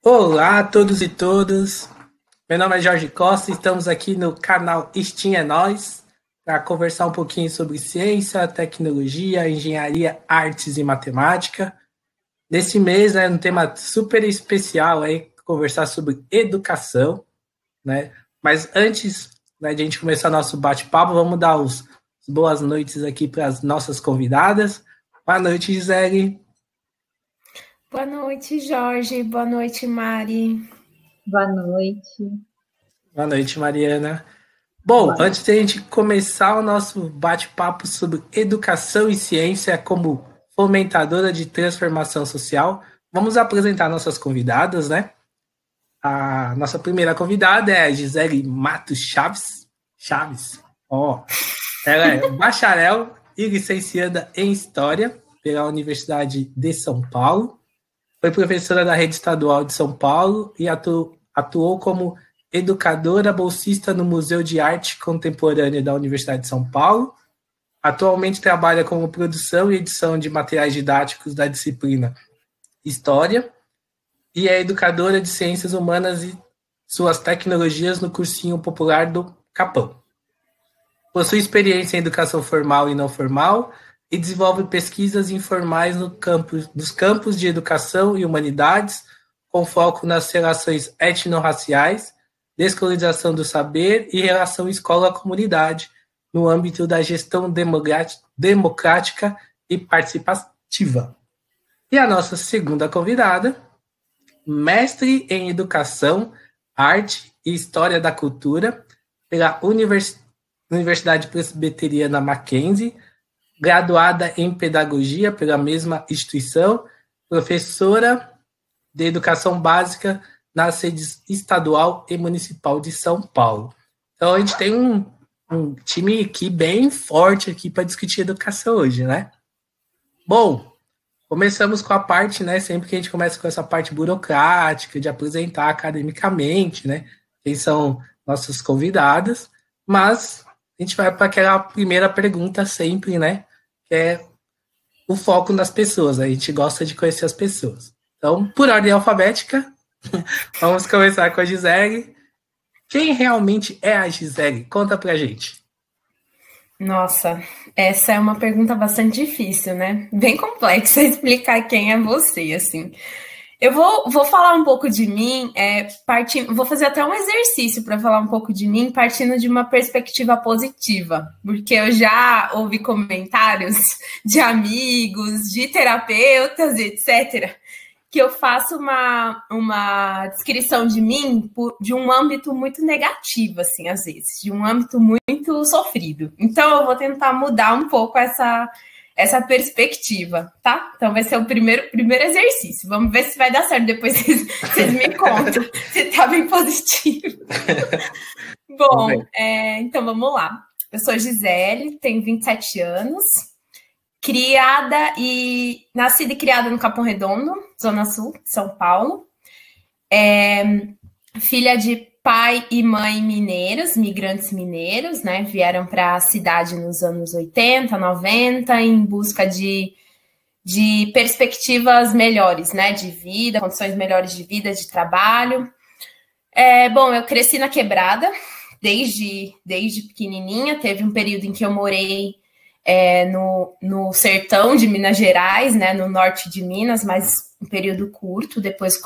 Olá a todos e todas. Meu nome é Jorge Costa e estamos aqui no canal STEAM é Nós para conversar um pouquinho sobre ciência, tecnologia, engenharia, artes e matemática. Nesse mês, um tema super especial aí, conversar sobre educação, né? Mas antes, de a gente começar nosso bate-papo, vamos dar as boas noites aqui para as nossas convidadas. Boa noite, Gisele. Boa noite, Jorge. Boa noite, Mari. Boa noite. Boa noite, Mariana. Bom, antes de a gente começar o nosso bate-papo sobre educação e ciência como fomentadora de transformação social, vamos apresentar nossas convidadas, né? A nossa primeira convidada é a Gisele Matos Chaves. Ela é bacharel e licenciada em História pela Universidade de São Paulo. Foi professora da Rede Estadual de São Paulo e atuou como educadora bolsista no Museu de Arte Contemporânea da Universidade de São Paulo. Atualmente trabalha como produção e edição de materiais didáticos da disciplina História e é educadora de Ciências Humanas e suas tecnologias no cursinho popular do Capão. Possui experiência em educação formal e não formal e desenvolve pesquisas informais nos campos de educação e humanidades, com foco nas relações étnico-raciais, descolonização do saber e relação escola-comunidade, no âmbito da gestão democrática e participativa. E a nossa segunda convidada, mestre em Educação, Arte e História da Cultura, pela Universidade Presbiteriana Mackenzie, graduada em Pedagogia pela mesma instituição, professora de Educação Básica nas redes estadual e municipal de São Paulo. Então, a gente tem um time aqui bem forte aqui para discutir educação hoje, né? Bom, começamos com a parte, né? Sempre que a gente começa com essa parte burocrática, de apresentar academicamente, né? Quem são nossas convidadas, mas a gente vai para aquela primeira pergunta sempre, né? Que é o foco nas pessoas. A gente gosta de conhecer as pessoas. Então, por ordem alfabética, vamos começar com a Gisele. Quem realmente é a Gisele? Conta pra gente. Nossa, essa é uma pergunta bastante difícil, né? Bem complexa explicar quem é você, assim. Eu vou falar um pouco de mim, vou fazer até um exercício para falar um pouco de mim, partindo de uma perspectiva positiva, porque eu já ouvi comentários de amigos, de terapeutas, etc., que eu faço uma descrição de mim de um âmbito muito negativo, assim, às vezes, de um âmbito muito sofrido. Então, eu vou tentar mudar um pouco essa perspectiva, tá? Então, vai ser o primeiro exercício. Vamos ver se vai dar certo. Depois vocês me contam se tá bem positivo. Bom, então vamos lá. Eu sou Gisele, tenho 27 anos. Nascida e criada no Capão Redondo, Zona Sul, São Paulo. Filha de pai e mãe mineiros, migrantes mineiros, né? Vieram para a cidade nos anos 80, 90, em busca de perspectivas melhores, né? De vida, condições melhores de vida, de trabalho. Bom, eu cresci na Quebrada, desde pequenininha. Teve um período em que eu morei no sertão de Minas Gerais, né, no norte de Minas, mas um período curto. Depois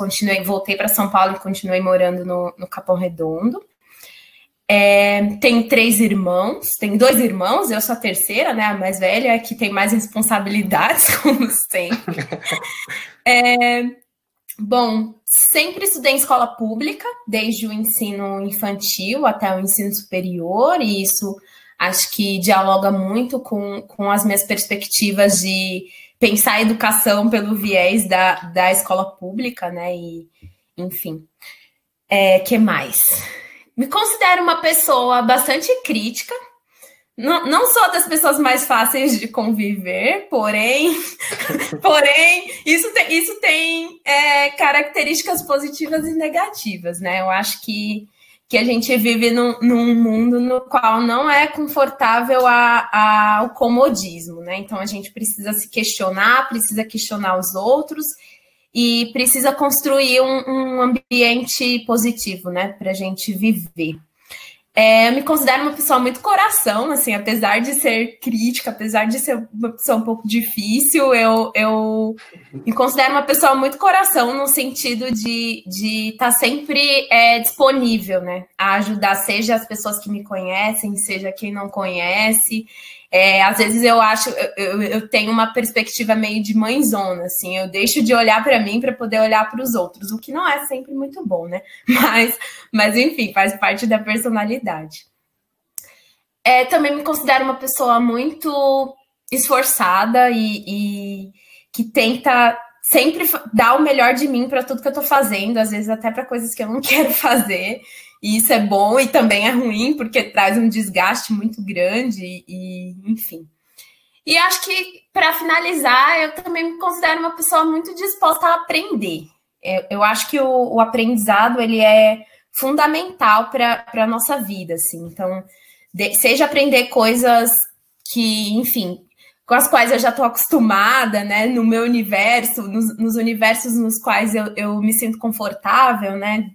voltei para São Paulo e continuei morando no Capão Redondo. Tenho 3 irmãos, tenho 2 irmãos, eu sou a terceira, né, a mais velha, que tem mais responsabilidades, como sempre. Bom, sempre estudei em escola pública, desde o ensino infantil até o ensino superior, e isso acho que dialoga muito com as minhas perspectivas de pensar a educação pelo viés da escola pública, né? E, enfim. Que mais? Me considero uma pessoa bastante crítica. Não sou das pessoas mais fáceis de conviver, porém isso tem características positivas e negativas, né? Eu acho que a gente vive num mundo no qual não é confortável ao comodismo, né? Então, a gente precisa se questionar, precisa questionar os outros e precisa construir um ambiente positivo, né, para a gente viver. Eu me considero uma pessoa muito coração, assim, apesar de ser crítica, apesar de ser uma pessoa um pouco difícil, eu me considero uma pessoa muito coração no sentido de estar sempre disponível, né, a ajudar, seja as pessoas que me conhecem, seja quem não conhece. Às vezes eu tenho uma perspectiva meio de mãezona, assim, eu deixo de olhar para mim para poder olhar para os outros, o que não é sempre muito bom, né? Mas enfim, faz parte da personalidade. Também me considero uma pessoa muito esforçada e que tenta sempre dar o melhor de mim para tudo que eu estou fazendo, às vezes até para coisas que eu não quero fazer. E isso é bom e também é ruim, porque traz um desgaste muito grande, enfim. E acho que, para finalizar, eu também me considero uma pessoa muito disposta a aprender. Eu acho que o aprendizado ele é fundamental para a nossa vida, assim. Então, seja aprender coisas que, enfim, com as quais eu já estou acostumada, né, no meu universo, nos universos nos quais eu me sinto confortável, né,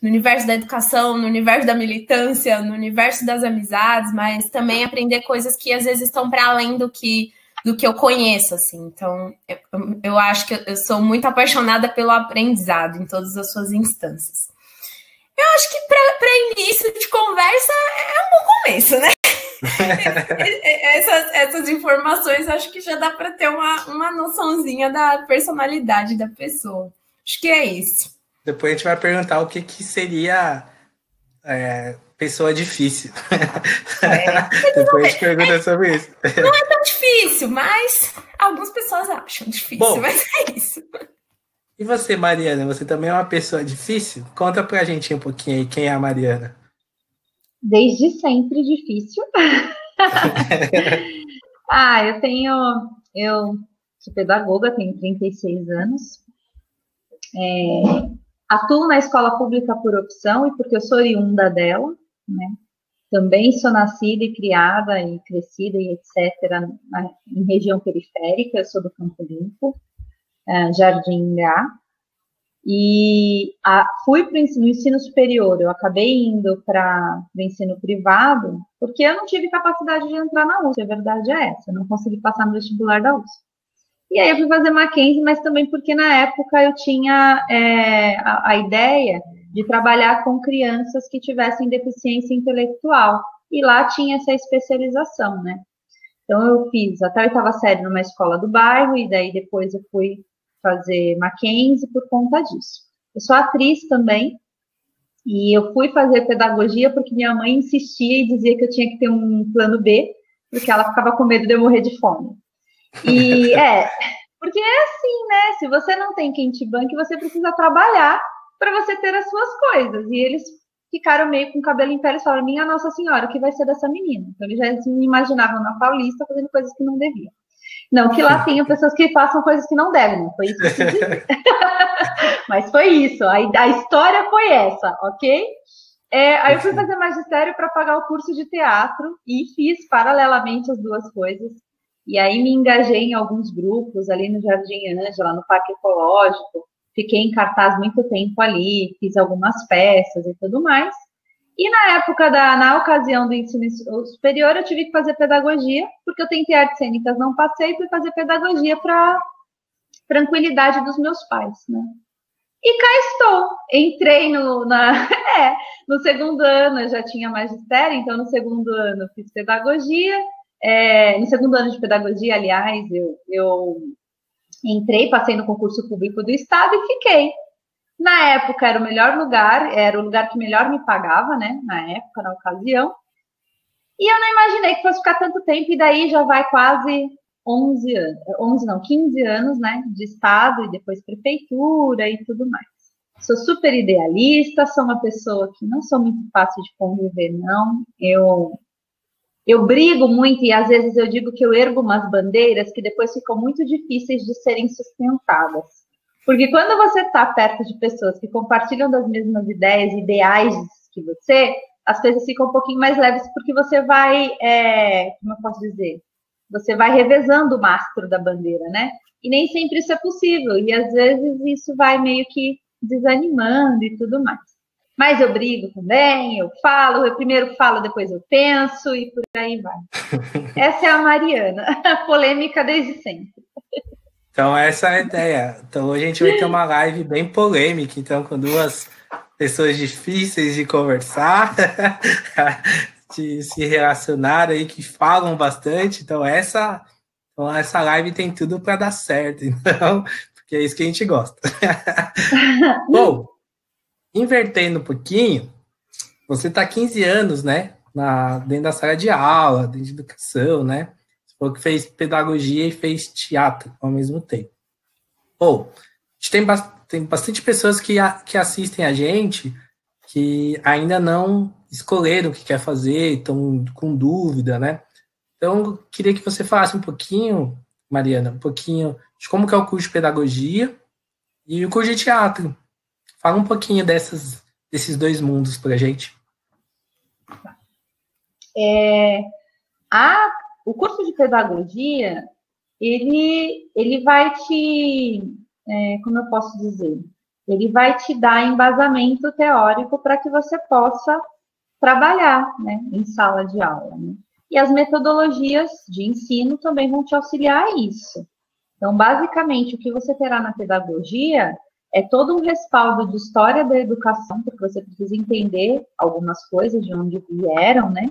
no universo da educação, no universo da militância, no universo das amizades, mas também aprender coisas que às vezes estão para além do que eu conheço, assim. Então, eu acho que eu sou muito apaixonada pelo aprendizado em todas as suas instâncias. Eu acho que para início de conversa é um bom começo, né? Essas informações acho que já dá para ter uma noçãozinha da personalidade da pessoa. Acho que é isso. Depois a gente vai perguntar o que seria pessoa difícil. Depois a gente pergunta sobre isso. Não é tão difícil, mas algumas pessoas acham difícil. Bom, mas é isso. E você, Mariana? Você também é uma pessoa difícil? Conta pra gente um pouquinho aí quem é a Mariana. Desde sempre difícil. Eu sou pedagoga, tenho 36 anos. Atuo na escola pública por opção e porque eu sou oriunda dela, né? Também sou nascida e criada e crescida e etc. em região periférica, eu sou do Campo Limpo, Jardim Ingá. E fui para o ensino superior, eu acabei indo para o ensino privado, porque eu não tive capacidade de entrar na USP, a verdade é essa, eu não consegui passar no vestibular da USP. E aí eu fui fazer Mackenzie, mas também porque na época eu tinha a ideia de trabalhar com crianças que tivessem deficiência intelectual, e lá tinha essa especialização, né? Então eu fiz até a oitava série numa escola do bairro, e daí depois eu fui fazer Mackenzie por conta disso. Eu sou atriz também, e eu fui fazer pedagogia porque minha mãe insistia e dizia que eu tinha que ter um plano B, porque ela ficava com medo de eu morrer de fome. E porque é assim, né? Se você não tem quem te banque, você precisa trabalhar para você ter as suas coisas. E eles ficaram meio com o cabelo em pé e falaram: minha Nossa Senhora, o que vai ser dessa menina? Então eles já me imaginavam na Paulista fazendo coisas que não deviam. Não que lá tenham pessoas que façam coisas que não devem, não foi isso que eu quis dizer. Mas foi isso, a história foi essa, ok? Aí eu fui fazer magistério para pagar o curso de teatro e fiz paralelamente as duas coisas. E aí me engajei em alguns grupos ali no Jardim Ângela, no Parque Ecológico. Fiquei em cartaz muito tempo ali, fiz algumas peças e tudo mais. E na época, na ocasião do ensino superior, eu tive que fazer pedagogia, porque eu tentei artes cênicas, não passei, fui fazer pedagogia para tranquilidade dos meus pais, né? E cá estou. Entrei no segundo ano, eu já tinha magistério, então no segundo ano eu fiz pedagogia. No segundo ano de pedagogia, aliás, eu entrei, passei no concurso público do Estado e fiquei. Na época era o melhor lugar, era o lugar que melhor me pagava, né? Na época, na ocasião. E eu não imaginei que fosse ficar tanto tempo, e daí já vai quase 15 anos, né? De Estado e depois prefeitura e tudo mais. Sou super idealista, sou uma pessoa que não sou muito fácil de conviver, não. Eu brigo muito e às vezes eu digo que eu ergo umas bandeiras que depois ficam muito difíceis de serem sustentadas. Porque quando você está perto de pessoas que compartilham das mesmas ideias, ideais que você, as coisas ficam um pouquinho mais leves, porque você vai, como eu posso dizer, Você vai revezando o mastro da bandeira, né? E nem sempre isso é possível. E às vezes isso vai meio que desanimando e tudo mais. Mas eu brigo também, eu primeiro falo, depois eu penso e por aí vai. Essa é a Mariana, polêmica desde sempre. Então, essa é a ideia. Então, hoje a gente vai ter uma live bem polêmica, então, com duas pessoas difíceis de conversar, de se relacionar aí, que falam bastante. Então, essa live tem tudo para dar certo, então, porque é isso que a gente gosta. Bom, invertendo um pouquinho, você está 15 anos, né, dentro da sala de aula, dentro de educação, né? Você falou que fez pedagogia e fez teatro ao mesmo tempo. Bom, a gente tem bastante pessoas que assistem a gente que ainda não escolheram o que quer fazer, estão com dúvida, né? Então, eu queria que você falasse um pouquinho, Mariana, um pouquinho de como que é o curso de pedagogia e o curso de teatro. Fala um pouquinho desses dois mundos para a gente. O curso de pedagogia, ele vai como eu posso dizer? Ele vai te dar embasamento teórico para que você possa trabalhar, né, em sala de aula, né? E as metodologias de ensino também vão te auxiliar a isso. Então, basicamente, o que você terá na pedagogia é todo um respaldo de história da educação, porque você precisa entender algumas coisas, de onde vieram, né?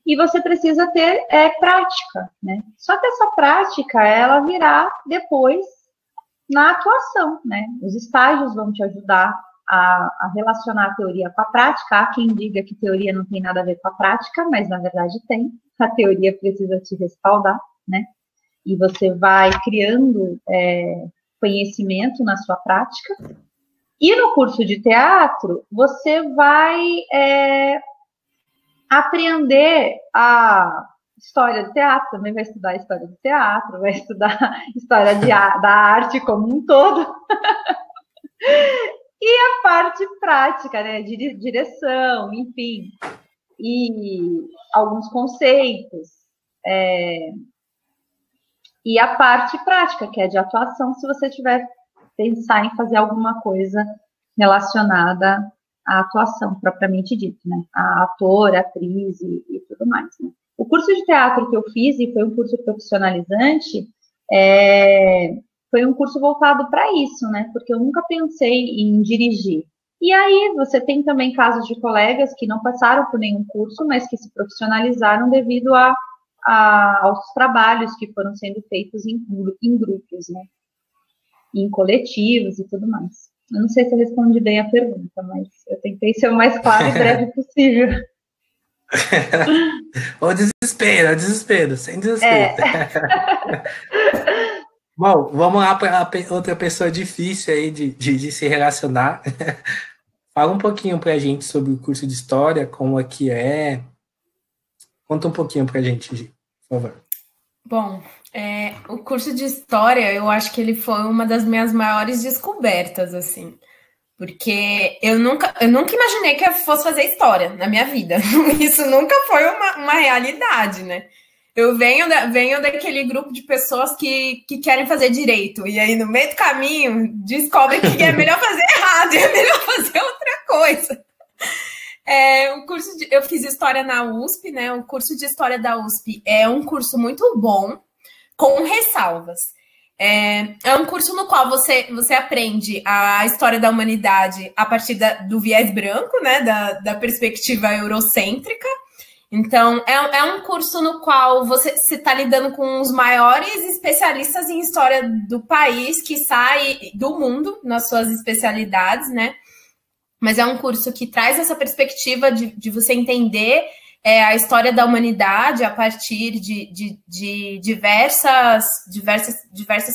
E você precisa ter prática, né? Só que essa prática, ela virá depois na atuação, né? Os estágios vão te ajudar a relacionar a teoria com a prática. Há quem diga que teoria não tem nada a ver com a prática, mas na verdade tem. A teoria precisa te respaldar, né? E você vai criando conhecimento na sua prática. E no curso de teatro, você vai aprender a história do teatro, também vai estudar a história do teatro, vai estudar a história da arte como um todo. E a parte prática, né, de direção, enfim, e alguns conceitos. E a parte prática, que é de atuação, se você tiver pensar em fazer alguma coisa relacionada à atuação, propriamente dito, né? A ator, atriz e tudo mais, né? O curso de teatro que eu fiz, e foi um curso profissionalizante, foi um curso voltado para isso, né? Porque eu nunca pensei em dirigir. E aí você tem também casos de colegas que não passaram por nenhum curso, mas que se profissionalizaram devido aos trabalhos que foram sendo feitos em grupos, né? Em coletivos e tudo mais. Eu não sei se eu respondi bem a pergunta, mas eu tentei ser o mais claro e breve possível. O desespero, sem desespero. Bom, vamos lá para outra pessoa difícil aí de se relacionar. Fala um pouquinho para a gente sobre o curso de História, como é que é. Conta um pouquinho para a gente, Gi, por favor. Bom, o curso de História, eu acho que ele foi uma das minhas maiores descobertas, assim. Porque eu nunca imaginei que eu fosse fazer História na minha vida. Isso nunca foi uma realidade, né? Eu venho daquele grupo de pessoas que querem fazer direito. E aí, no meio do caminho, descobrem que é melhor fazer errado e é melhor fazer outra coisa. Eu fiz História na USP, né? O curso de História da USP é um curso muito bom, com ressalvas. É um curso no qual você aprende a história da humanidade a partir do viés branco, né? Da perspectiva eurocêntrica. Então, é um curso no qual você está lidando com os maiores especialistas em história do país, que sai do mundo nas suas especialidades, né? Mas é um curso que traz essa perspectiva de você entender a história da humanidade a partir de diversas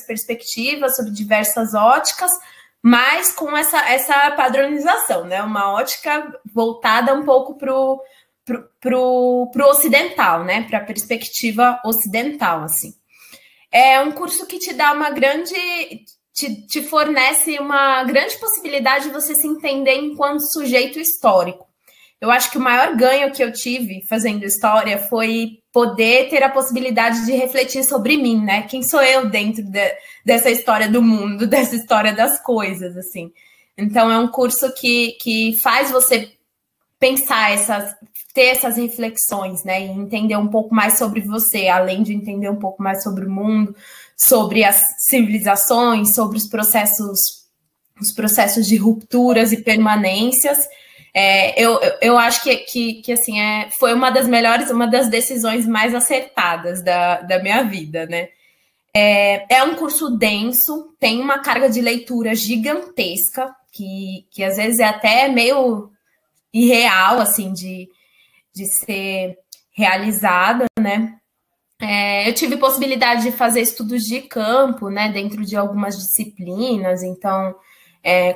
perspectivas, sobre diversas óticas, mas com essa padronização, né? Uma ótica voltada um pouco pro ocidental, né? Para a perspectiva ocidental, assim. É um curso que te dá te fornece uma grande possibilidade de você se entender enquanto sujeito histórico. eu acho que o maior ganho que eu tive fazendo história foi poder ter a possibilidade de refletir sobre mim, né? Quem sou eu dentro dessa história do mundo, dessa história das coisas, assim. Então, é um curso que faz você pensar ter essas reflexões, né? E entender um pouco mais sobre você, além de entender um pouco mais sobre o mundo, sobre as civilizações, sobre os processos de rupturas e permanências. Eu acho que assim, foi uma das decisões mais acertadas da minha vida, né? É um curso denso, tem uma carga de leitura gigantesca, que às vezes é até meio irreal, assim, de ser realizada, né? Eu tive possibilidade de fazer estudos de campo, né, dentro de algumas disciplinas, então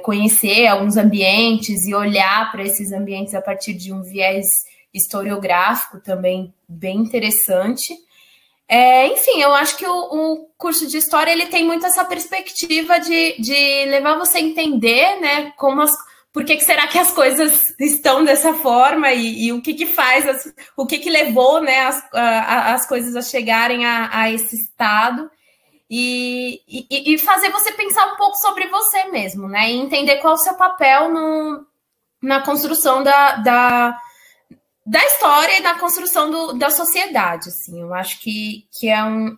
conhecer alguns ambientes e olhar para esses ambientes a partir de um viés historiográfico também bem interessante. Enfim, eu acho que o curso de História ele tem muito essa perspectiva de levar você a entender, né, por que será que as coisas estão dessa forma e o que faz, o que levou, né, as coisas a chegarem a esse estado. E fazer você pensar um pouco sobre você mesmo, né? E entender qual é o seu papel na construção da história e na construção da sociedade, assim. Eu acho que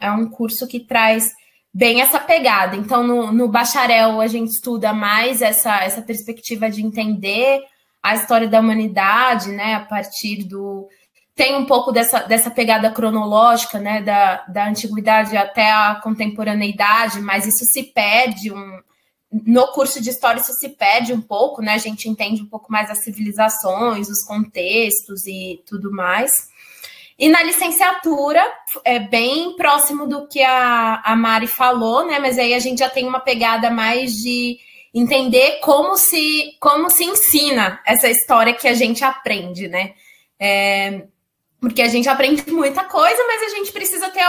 é um curso que traz bem essa pegada. Então, no bacharel, a gente estuda mais essa perspectiva de entender a história da humanidade, né? A partir tem um pouco dessa pegada cronológica, né, da antiguidade até a contemporaneidade, mas isso se perde, no curso de História isso se perde um pouco, né, a gente entende um pouco mais as civilizações, os contextos e tudo mais. E na licenciatura é bem próximo do que a Mari falou, né, mas aí a gente já tem uma pegada mais de entender como se ensina essa história que a gente aprende, né. Porque a gente aprende muita coisa, mas a gente precisa ter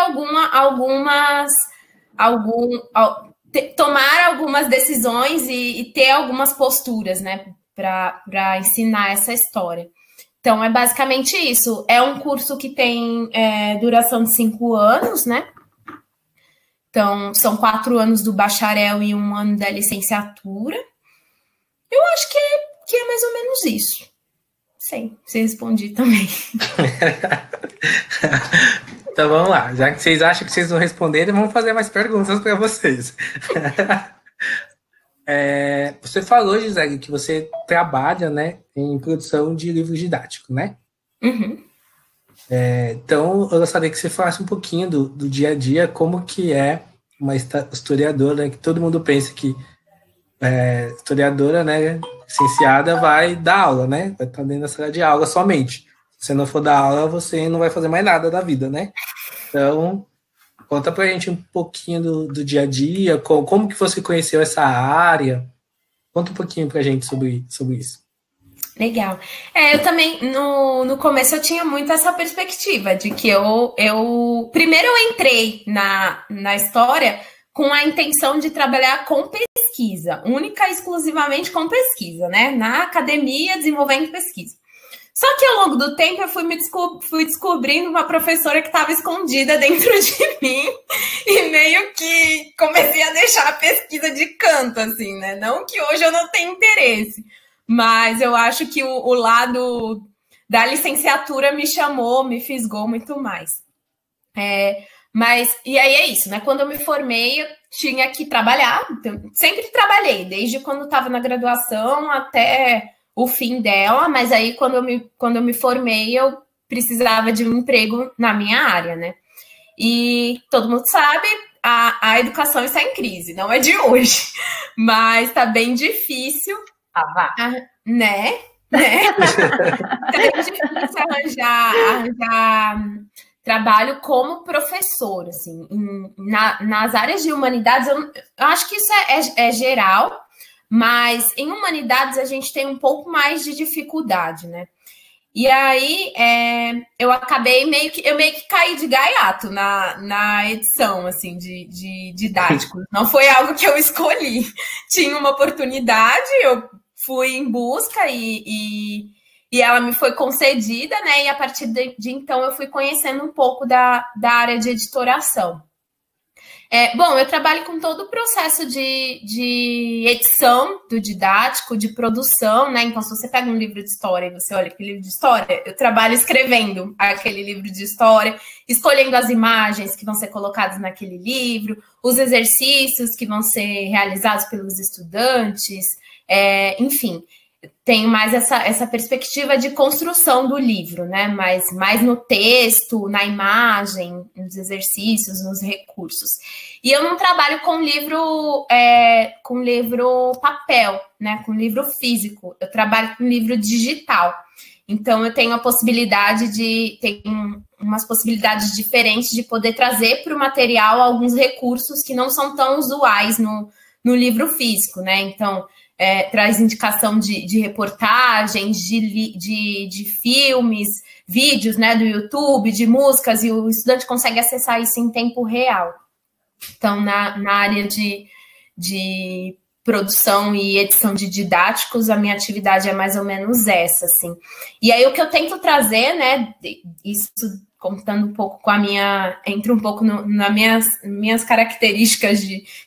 tomar algumas decisões e ter algumas posturas, né, para ensinar essa história. Então, é basicamente isso. É um curso que tem duração de 5 anos, né? Então, são 4 anos do bacharel e 1 ano da licenciatura. Eu acho que é mais ou menos isso. Sei, você respondi também. Então vamos lá. Já que vocês acham que vocês vão responder, vamos fazer mais perguntas para vocês. Você falou, Gisele, que você trabalha, né, em produção de livros didáticos, né? Uhum. Então, eu gostaria que você falasse um pouquinho do dia a dia, como que é uma historiadora, né, que todo mundo pensa que historiadora, né, licenciada, vai dar aula, né? Vai estar dentro da sala de aula somente. Se você não for dar aula, você não vai fazer mais nada da vida, né? Então, conta pra gente um pouquinho do dia a dia, como que você conheceu essa área. Conta um pouquinho pra gente sobre isso. Legal. Eu também, no começo, eu tinha muito essa perspectiva de que primeiro eu entrei na história com a intenção de trabalhar com pesquisa, única e exclusivamente com pesquisa, né? Na academia, desenvolvendo pesquisa. Só que ao longo do tempo eu fui descobrindo uma professora que estava escondida dentro de mim e meio que comecei a deixar a pesquisa de canto, assim, né? Não que hoje eu não tenha interesse, mas eu acho que o lado da licenciatura me chamou, me fisgou muito mais. E aí é isso, né? Quando eu me formei, eu tinha que trabalhar. Então, sempre trabalhei, desde quando estava na graduação até o fim dela. Mas aí, quando eu me formei, eu precisava de um emprego na minha área, né? E todo mundo sabe, a educação está em crise, não é de hoje. Mas está bem difícil. Né? Tá bem difícil arranjar trabalho como professor, assim, nas áreas de humanidades, eu acho que isso é geral, mas em humanidades a gente tem um pouco mais de dificuldade, né? E aí eu acabei meio que caí de gaiato na edição, assim, de didáticos. Não foi algo que eu escolhi. Tinha uma oportunidade, eu fui em busca e e ela me foi concedida, né? E a partir de então eu fui conhecendo um pouco da área de editoração. Bom, eu trabalho com todo o processo de edição do didático, de produção, né? Então, se você pega um livro de história e você olha aquele livro de história, eu trabalho escrevendo aquele livro de história, escolhendo as imagens que vão ser colocadas naquele livro, os exercícios que vão ser realizados pelos estudantes, enfim. Tenho mais essa perspectiva de construção do livro, né? Mas mais no texto, na imagem, nos exercícios, nos recursos. E eu não trabalho com livro papel, né? Com livro físico. Eu trabalho com livro digital. Então, eu tenho umas possibilidades diferentes de poder trazer para o material alguns recursos que não são tão usuais no livro físico, né? Então, traz indicação de reportagens, de filmes, vídeos, né, do YouTube, de músicas, e o estudante consegue acessar isso em tempo real. Então, na área de produção e edição de didáticos, a minha atividade é mais ou menos essa, assim. E aí, o que eu tento trazer, né, isso contando um pouco com entra um pouco nas minhas características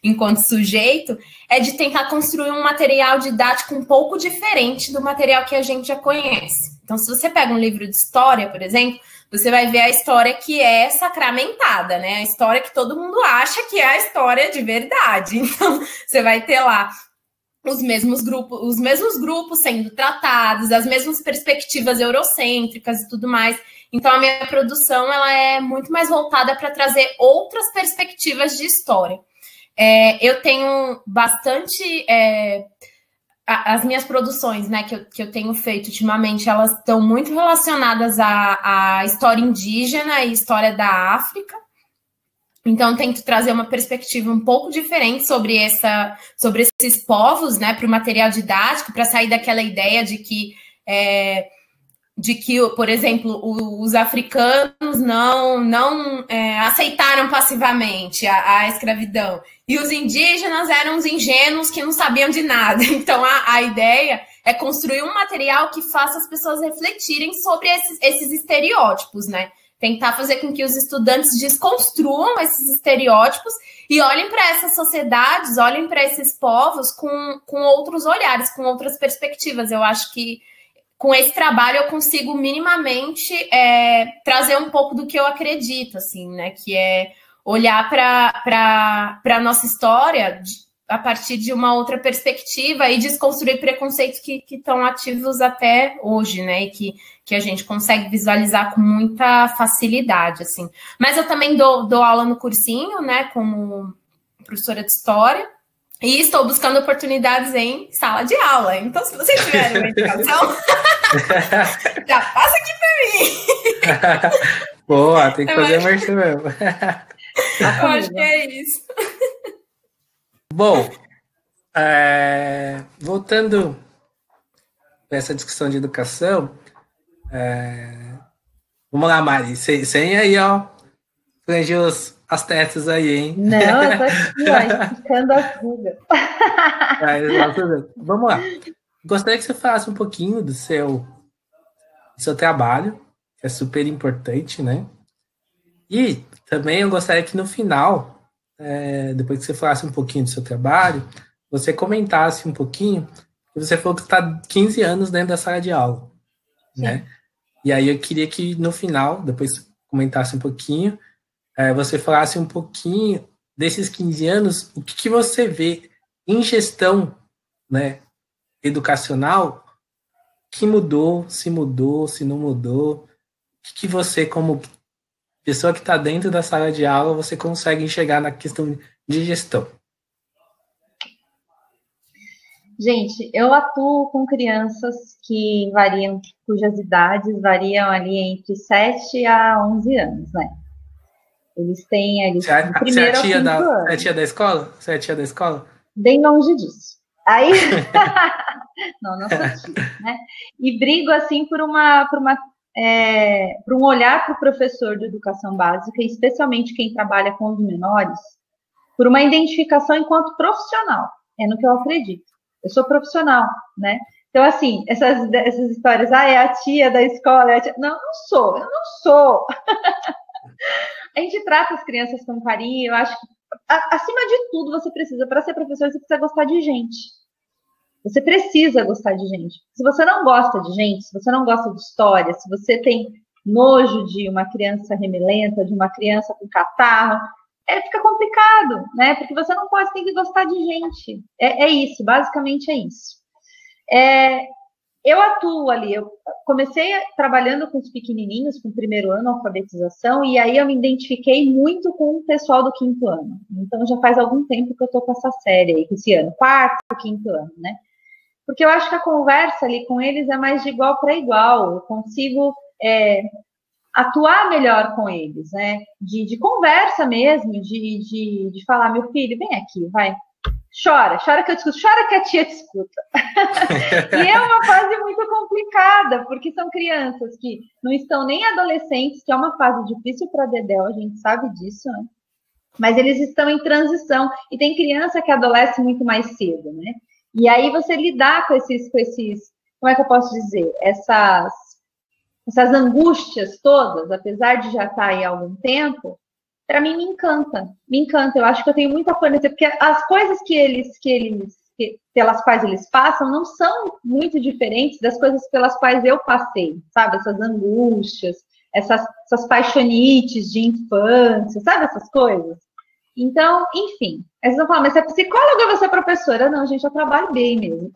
enquanto sujeito, é de tentar construir um material didático um pouco diferente do material que a gente já conhece. Então, se você pega um livro de história, por exemplo, você vai ver a história que é sacramentada, né? A história que todo mundo acha que é a história de verdade. Então, você vai ter lá os mesmos grupos sendo tratados, as mesmas perspectivas eurocêntricas e tudo mais. Então, a minha produção ela é muito mais voltada para trazer outras perspectivas de história. Eu tenho bastante... as minhas produções, né, que eu tenho feito ultimamente, elas estão muito relacionadas à história indígena e história da África. Então, eu tento trazer uma perspectiva um pouco diferente sobre esses povos, né, para o material didático, para sair daquela ideia de que, por exemplo, os africanos não aceitaram passivamente a escravidão. E os indígenas eram os ingênuos que não sabiam de nada. Então, a ideia é construir um material que faça as pessoas refletirem sobre esses estereótipos, né? Tentar fazer com que os estudantes desconstruam esses estereótipos e olhem para essas sociedades, olhem para esses povos com outros olhares, com outras perspectivas. Eu acho que com esse trabalho eu consigo minimamente trazer um pouco do que eu acredito, assim, né? Que é olhar para a nossa história a partir de uma outra perspectiva e desconstruir preconceitos que estão ativos até hoje, né? E que a gente consegue visualizar com muita facilidade, assim. Mas eu também dou aula no cursinho, né? Como professora de história. E estou buscando oportunidades em sala de aula. Então, se vocês tiverem uma indicação, já passa aqui para mim. Boa, tem que fazer a merchan mesmo. Eu acho que é isso. Bom, voltando para essa discussão de educação, vamos lá, Mari, sem aí, ó, frangir as testas aí, hein? Não, eu tô aqui, ó, esticando as rugas. Vamos lá. Gostaria que você falasse um pouquinho do seu trabalho, que é super importante, né? E também eu gostaria que no final, depois que você falasse um pouquinho do seu trabalho, você comentasse um pouquinho, você falou que está 15 anos dentro da sala de aula, né? E aí eu queria que no final, depois comentasse um pouquinho, você falasse um pouquinho desses 15 anos, o que você vê em gestão, né, educacional que mudou, se não mudou, o que você, como pessoa que está dentro da sala de aula, você consegue enxergar na questão de gestão? Gente, eu atuo com crianças cujas idades variam ali entre 7 a 11 anos, né? Eles têm ali de primeiro ao quinto ano. Você é tia da escola? Você é tia da escola? Bem longe disso. Aí, não sou tia, né? E brigo, assim, por um olhar para o professor de educação básica, especialmente quem trabalha com os menores, por uma identificação enquanto profissional. É no que eu acredito. Eu sou profissional, né? Então, assim, essas histórias, é a tia da escola, Não, eu não sou. A gente trata as crianças com carinho, eu acho que, acima de tudo, você precisa, para ser professor, você precisa gostar de gente. Você precisa gostar de gente. Se você não gosta de gente, se você não gosta de história, se você tem nojo de uma criança remelenta, de uma criança com catarro, fica complicado, né? Porque você não pode, tem que gostar de gente. É isso, basicamente é isso. Eu atuo ali, eu comecei trabalhando com os pequenininhos, com o primeiro ano, alfabetização, e aí eu me identifiquei muito com o pessoal do quinto ano. Então, já faz algum tempo que eu estou com essa série aí, esse ano, quarto, quinto ano, né? Porque eu acho que a conversa ali com eles é mais de igual para igual, eu consigo atuar melhor com eles, né? De conversa mesmo, de falar, meu filho, vem aqui, vai. Chora que eu te escuto, chora que a tia te escuta. E é uma fase muito complicada, porque são crianças que não estão nem adolescentes, que é uma fase difícil para Dedéu, a gente sabe disso, né? Mas eles estão em transição, e tem criança que adolesce muito mais cedo, né? E aí você lidar com esses, como é que eu posso dizer? Essas angústias todas, apesar de já estar aí há algum tempo, para mim me encanta. Eu acho que eu tenho muita coisa a dizer, porque as coisas pelas quais eles passam não são muito diferentes das coisas pelas quais eu passei, sabe? Essas angústias, essas paixonites de infância, sabe essas coisas? Então, enfim, eles vão falar, mas você é psicóloga ou você é professora? Não, gente, eu trabalho bem mesmo.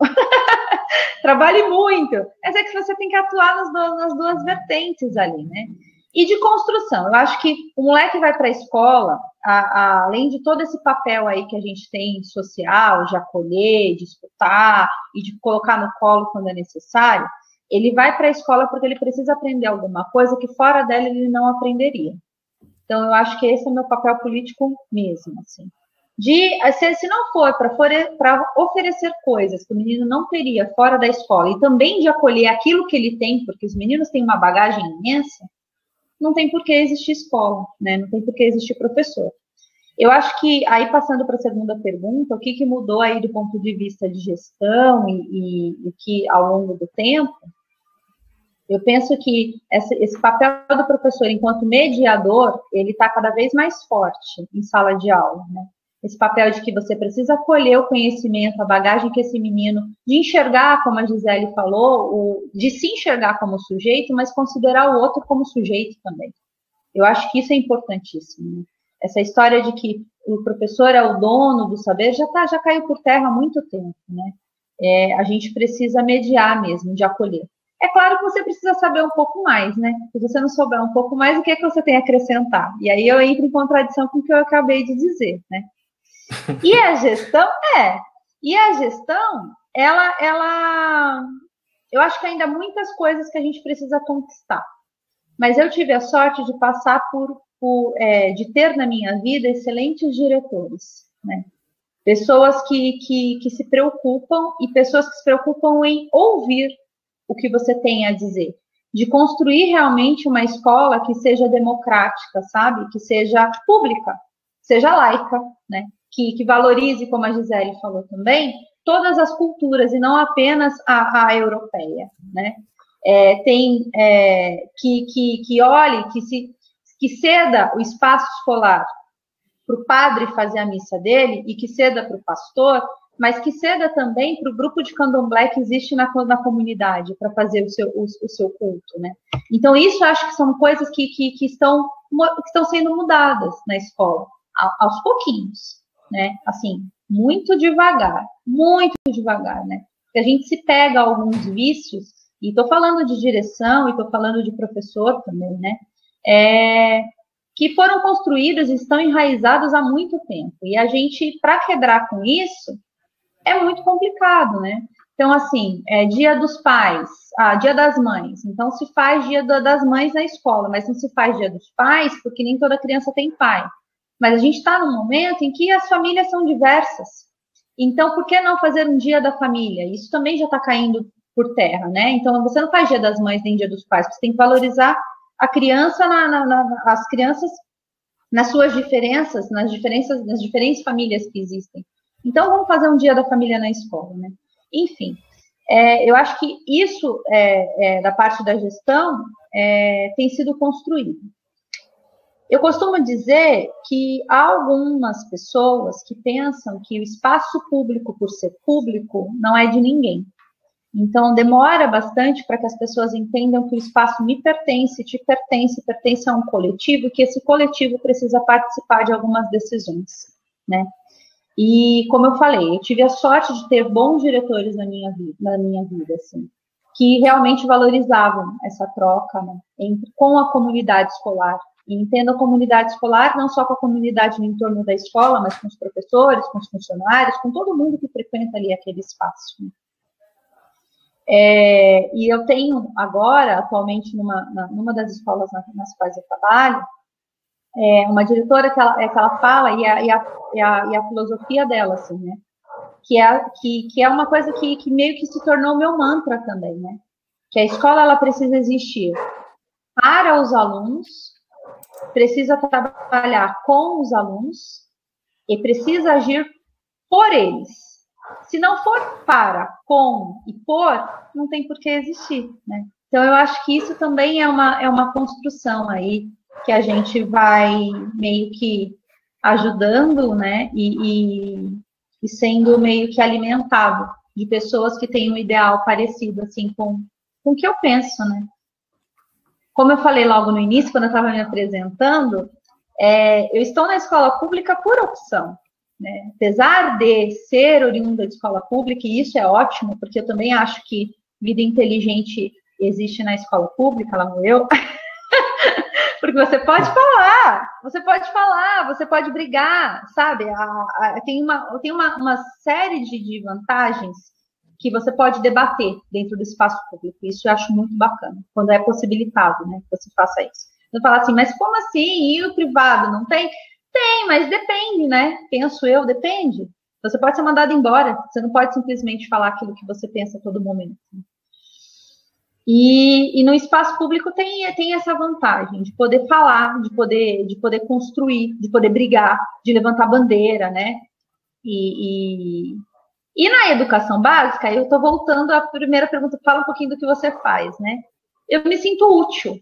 Trabalhe muito. Mas é que você tem que atuar nas duas vertentes ali, né? E de construção. Eu acho que o moleque vai para a escola, além de todo esse papel aí que a gente tem social, de acolher, de escutar e de colocar no colo quando é necessário, ele vai para a escola porque ele precisa aprender alguma coisa que fora dela ele não aprenderia. Então, eu acho que esse é o meu papel político mesmo, assim. Se não for para oferecer coisas que o menino não teria fora da escola e também de acolher aquilo que ele tem, porque os meninos têm uma bagagem imensa, não tem por que existir escola, né? Não tem por que existir professor. Eu acho que, aí passando para a segunda pergunta, o que mudou aí do ponto de vista de gestão e que ao longo do tempo, eu penso que esse papel do professor enquanto mediador, ele está cada vez mais forte em sala de aula, né? Esse papel de que você precisa acolher o conhecimento, a bagagem que esse menino, de enxergar, como a Gisele falou, de se enxergar como sujeito, mas considerar o outro como sujeito também. Eu acho que isso é importantíssimo, né? Essa história de que o professor é o dono do saber já caiu por terra há muito tempo, né? A gente precisa mediar mesmo, de acolher. É claro que você precisa saber um pouco mais, né? Se você não souber um pouco mais, o que é que você tem a acrescentar? E aí eu entro em contradição com o que eu acabei de dizer, né? E a gestão, eu acho que ainda há muitas coisas que a gente precisa conquistar. Mas eu tive a sorte de passar de ter na minha vida excelentes diretores, né? Pessoas que se preocupam e pessoas que se preocupam em ouvir o que você tem a dizer, de construir realmente uma escola que seja democrática, sabe? Que seja pública, seja laica, né? Que valorize, como a Gisele falou também, todas as culturas e não apenas a europeia, né? Que olhe, que ceda o espaço escolar para o padre fazer a missa dele e que ceda para o pastor, mas que ceda também para o grupo de candomblé que existe na comunidade para fazer o seu culto, né? Então, isso eu acho que são coisas que estão sendo mudadas na escola, aos pouquinhos, né? Assim, muito devagar, né? Porque a gente se pega a alguns vícios, e estou falando de direção, e estou falando de professor também, né? Que foram construídos e estão enraizados há muito tempo. E a gente, para quebrar com isso, é muito complicado, né? Então, assim, Dia dos Pais, Dia das Mães. Então, se faz Dia das Mães na escola, mas não se faz Dia dos Pais, porque nem toda criança tem pai. Mas a gente está num momento em que as famílias são diversas. Então, por que não fazer um Dia da Família? Isso também já está caindo por terra, né? Então, você não faz Dia das Mães nem Dia dos Pais, você tem que valorizar a criança, as crianças nas suas diferenças, nas diferentes famílias que existem. Então, vamos fazer um Dia da Família na escola, né? Enfim, eu acho que isso, da parte da gestão, tem sido construído. Eu costumo dizer que há algumas pessoas que pensam que o espaço público, por ser público, não é de ninguém. Então, demora bastante para que as pessoas entendam que o espaço me pertence, te pertence, pertence a um coletivo, que esse coletivo precisa participar de algumas decisões, né? E, como eu falei, eu tive a sorte de ter bons diretores na minha vida, assim, que realmente valorizavam essa troca, né, com a comunidade escolar. E entendo a comunidade escolar não só com a comunidade no entorno da escola, mas com os professores, com os funcionários, com todo mundo que frequenta ali aquele espaço. E eu tenho agora, atualmente, numa das escolas nas quais eu trabalho, uma diretora que ela fala, e a filosofia dela, assim, né? Que é uma coisa que meio que se tornou meu mantra também, né? Que a escola, ela precisa existir para os alunos, precisa trabalhar com os alunos e precisa agir por eles. Se não for para, com e por, não tem por que existir, né? Então, eu acho que isso também é uma construção aí que a gente vai meio que ajudando, né? E sendo meio que alimentado de pessoas que têm um ideal parecido, assim, com o que eu penso, né? Como eu falei logo no início, quando eu estava me apresentando, eu estou na escola pública por opção, né? Apesar de ser oriunda de escola pública, e isso é ótimo, porque eu também acho que vida inteligente existe na escola pública, lá vou eu, porque você pode falar, você pode brigar, sabe? Tem uma série de vantagens que você pode debater dentro do espaço público. Isso eu acho muito bacana, quando é possibilitado, né, que você faça isso. Você fala assim, mas como assim? E o privado não tem? Tem, mas depende, né? Penso eu, depende. Você pode ser mandado embora, você não pode simplesmente falar aquilo que você pensa a todo momento. E no espaço público tem essa vantagem de poder falar, de poder construir, de poder brigar, de levantar bandeira, né? E na educação básica, eu estou voltando à primeira pergunta, fala um pouquinho do que você faz, né? Eu me sinto útil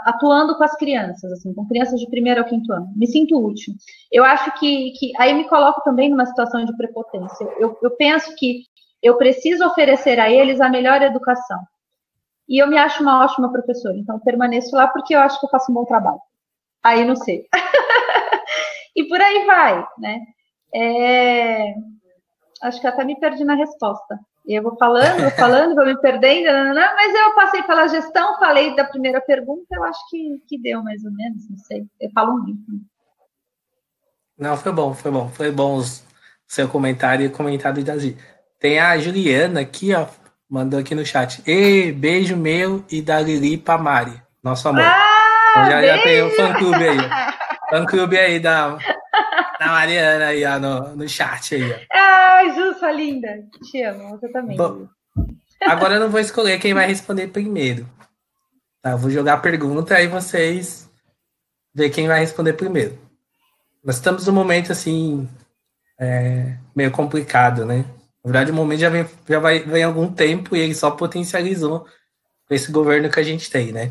atuando com as crianças, assim, com crianças de 1º ao 5º ano. Me sinto útil. Eu acho que aí eu me coloco também numa situação de prepotência. Eu penso que eu preciso oferecer a eles a melhor educação. E eu me acho uma ótima professora, então permaneço lá porque eu acho que eu faço um bom trabalho. Aí não sei. E por aí vai, né? Acho que até me perdi na resposta. E eu vou falando, vou me perdendo, mas eu passei pela gestão, falei da primeira pergunta, eu acho que deu mais ou menos, não sei. Eu falo muito. Não, foi bom. Foi bom o seu comentário e o comentário da Gi. Tem a Juliana aqui, ó, mandou aqui no chat. Beijo meu e da Lili pra Mari, nosso amor. Então já tem um fã-clube aí. Fã-clube aí da Mariana aí, ó, no chat aí, ó. Ai, Ju, sua linda. Te amo, você também. Bom, agora eu não vou escolher quem vai responder primeiro. Tá, eu vou jogar a pergunta e vocês ver quem vai responder primeiro. Nós estamos num momento, assim, meio complicado, né? Na verdade, o momento já vem há algum tempo e ele só potencializou com esse governo que a gente tem, né?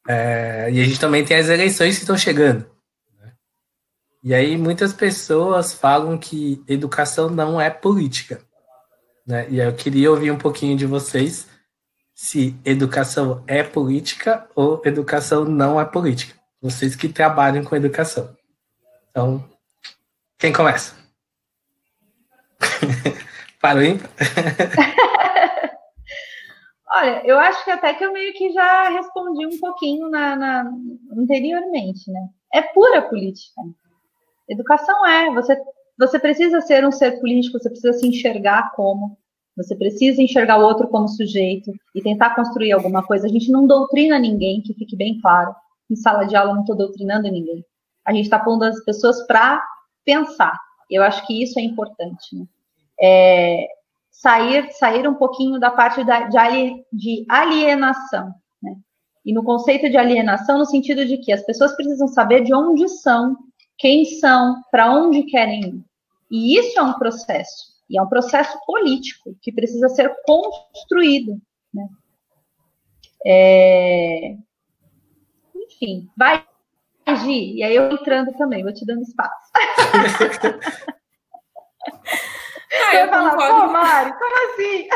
E a gente também tem as eleições que estão chegando. E aí muitas pessoas falam que educação não é política, né? E eu queria ouvir um pouquinho de vocês se educação é política ou educação não é política. Vocês que trabalham com educação. Então, quem começa? Para o ímpar? Olha, eu acho que até que eu meio que já respondi um pouquinho anteriormente, né? É pura política. Educação você precisa ser um ser político, você precisa se enxergar como, você precisa enxergar o outro como sujeito e tentar construir alguma coisa. A gente não doutrina ninguém, que fique bem claro. Em sala de aula eu não estou doutrinando ninguém. A gente está pondo as pessoas para pensar. Eu acho que isso é importante, né? Sair um pouquinho da parte de alienação, né? E no conceito de alienação, no sentido de que as pessoas precisam saber de onde são, quem são, para onde querem ir. E isso é um processo. E é um processo político que precisa ser construído, né? Enfim, vai, Gi, e aí eu entrando também, vou te dando espaço. Eu falar, pô, Mari, como assim?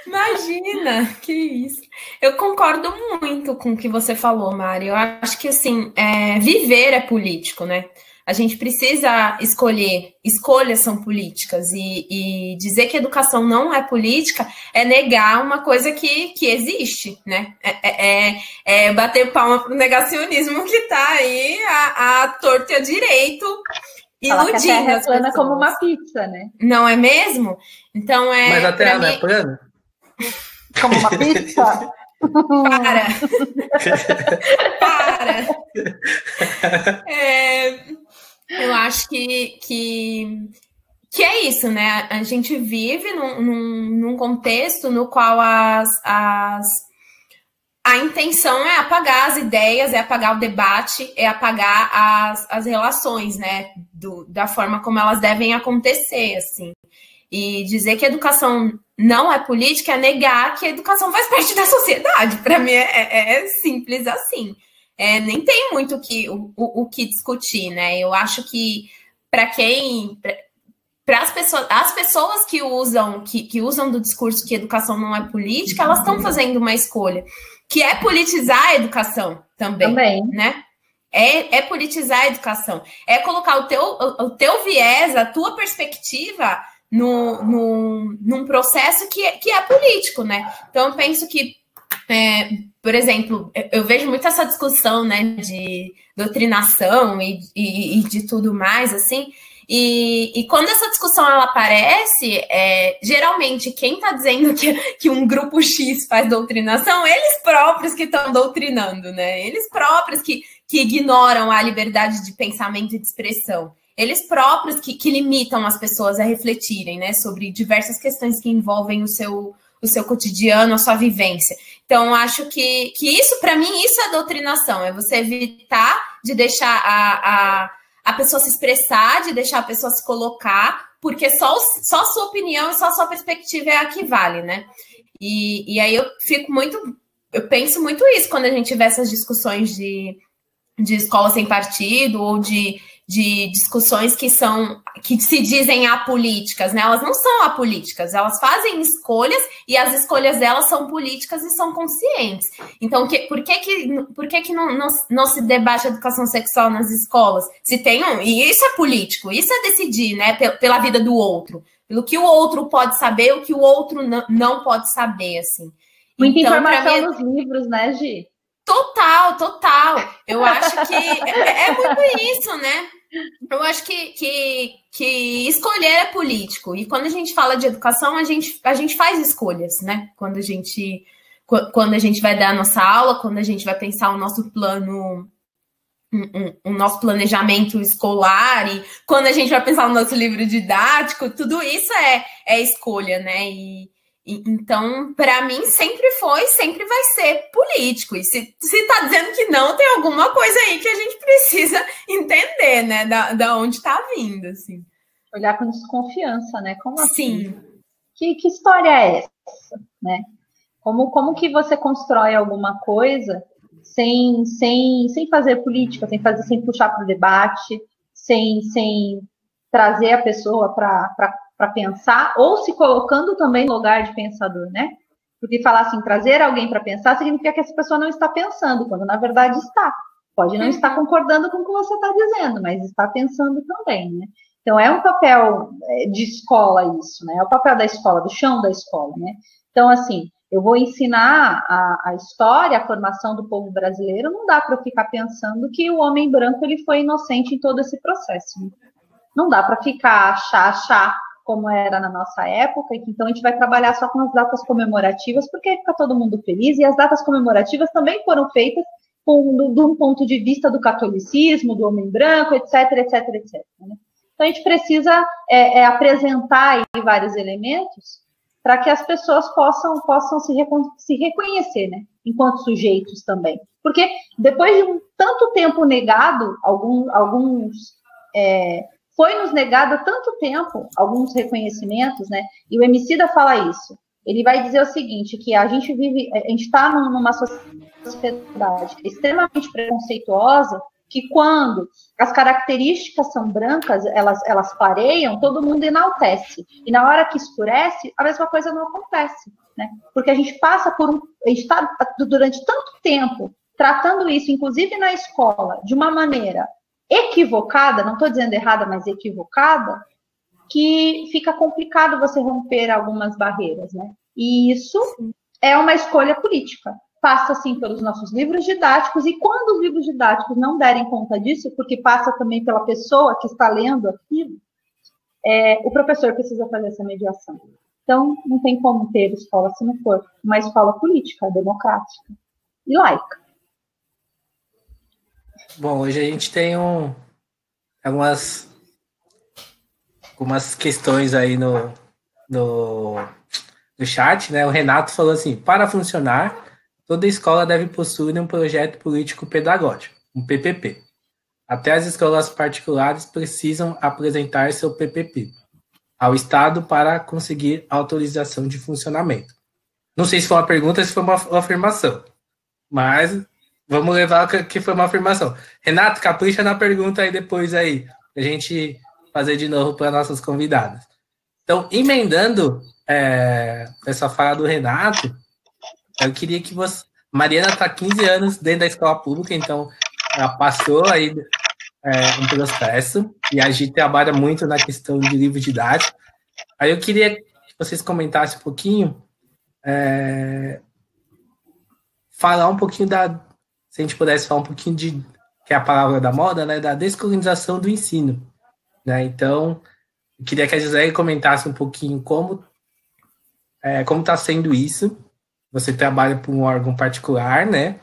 Imagina, que isso. Eu concordo muito com o que você falou, Mari. Eu acho que, assim, viver é político, né? A gente precisa escolher, escolhas são políticas, e dizer que educação não é política é negar uma coisa que existe, né? Bater palma pro negacionismo que tá aí a torto e a direito, iludindo as pessoas. É plana como uma pizza, né? Não é mesmo? Então Mas a Terra não é plana? Como uma pizza? Para! Eu acho que é isso, né? A gente vive num contexto no qual a intenção é apagar as ideias, é apagar o debate, é apagar as relações, né? Da forma como elas devem acontecer, assim. E dizer que a educação não é política é negar que a educação faz parte da sociedade. Para mim é simples assim. Nem tem muito o que discutir, né? Eu acho que para as pessoas que usam do discurso que educação não é política, elas estão fazendo uma escolha, que é politizar a educação também. Né? É politizar a educação. É colocar o teu viés, a tua perspectiva num processo que é político, né? Então, eu penso que, por exemplo, eu vejo muito essa discussão, né, de doutrinação e de tudo mais, assim, e quando essa discussão ela aparece, geralmente quem está dizendo que um grupo X faz doutrinação, eles próprios que estão doutrinando, né? Eles próprios que ignoram a liberdade de pensamento e de expressão. Eles próprios que limitam as pessoas a refletirem, né, sobre diversas questões que envolvem o seu cotidiano, a sua vivência. Então, acho que isso, para mim, isso é doutrinação, é você evitar de deixar a pessoa se expressar, de deixar a pessoa se colocar, porque só a sua opinião e só a sua perspectiva é a que vale, né? E aí eu penso muito isso quando a gente vê essas discussões de escola sem partido ou de discussões que se dizem apolíticas, né? Elas não são apolíticas, elas fazem escolhas e as escolhas delas são políticas e são conscientes. Então, por que não se debate a educação sexual nas escolas? E isso é político, isso é decidir, né? Pela vida do outro, pelo que o outro pode saber, o que o outro não pode saber, assim. Muita informação nos livros, né, Gi? Total. Eu acho que é muito isso, né? Eu acho que escolher é político. E quando a gente fala de educação, a gente faz escolhas, né? Quando a gente vai dar a nossa aula, quando a gente vai pensar o nosso plano, o nosso planejamento escolar, e quando a gente vai pensar no nosso livro didático, tudo isso é escolha, né? Então, para mim, sempre vai ser político. E se está dizendo que não, tem alguma coisa aí que a gente precisa entender, né? Da onde está vindo, assim. Olhar com desconfiança, né? Como assim? Sim. Que história é essa, né? Como que você constrói alguma coisa sem fazer política, sem puxar para o debate, sem trazer a pessoa para pensar, ou se colocando também no lugar de pensador, né? Porque falar assim, trazer alguém para pensar, significa que essa pessoa não está pensando, quando na verdade está. Pode não estar concordando com o que você está dizendo, mas está pensando também, né? Então, é um papel de escola isso, né? É o papel da escola, do chão da escola, né? Então, assim, eu vou ensinar a história, a formação do povo brasileiro, não dá para eu ficar pensando que o homem branco ele foi inocente em todo esse processo, né? Não dá para ficar achar como era na nossa época, e que então a gente vai trabalhar só com as datas comemorativas, porque fica todo mundo feliz, e as datas comemorativas também foram feitas de um ponto de vista do catolicismo, do homem branco, etc. Né? Então a gente precisa apresentar aí vários elementos para que as pessoas possam se reconhecer, né, enquanto sujeitos também. Porque depois de tanto tempo negado, alguns foi nos negado há tanto tempo alguns reconhecimentos, né? E o Emicida fala isso. Ele vai dizer o seguinte, que a gente está numa sociedade extremamente preconceituosa, que quando as características são brancas, elas clareiam, todo mundo enaltece. E na hora que escurece, a mesma coisa não acontece, né? Porque a gente passa a gente está durante tanto tempo tratando isso, inclusive na escola, de uma maneira equivocada, não estou dizendo errada, mas equivocada, que fica complicado você romper algumas barreiras, né? E isso é uma escolha política. Passa, sim, pelos nossos livros didáticos, e quando os livros didáticos não derem conta disso, porque passa também pela pessoa que está lendo aquilo, o professor precisa fazer essa mediação. Então, não tem como ter escola se não for uma escola política, democrática e laica. Bom, hoje a gente tem algumas questões aí no chat, né? O Renato falou assim: para funcionar, toda escola deve possuir um projeto político pedagógico, um PPP. Até as escolas particulares precisam apresentar seu PPP ao Estado para conseguir autorização de funcionamento. Não sei se foi uma pergunta ou se foi uma afirmação, mas vamos levar que foi uma afirmação. Renato, capricha na pergunta aí depois aí, pra gente fazer de novo para nossas convidadas. Então, emendando essa fala do Renato, eu queria que você... Mariana está há 15 anos dentro da escola pública, então ela passou aí um processo, e a gente trabalha muito na questão de livro didático. Aí eu queria que vocês comentassem um pouquinho, falar um pouquinho se a gente pudesse falar um pouquinho que é a palavra da moda, né, da descolonização do ensino, né? Então, eu queria que a Gisele comentasse um pouquinho como está sendo isso. Você trabalha por um órgão particular, né?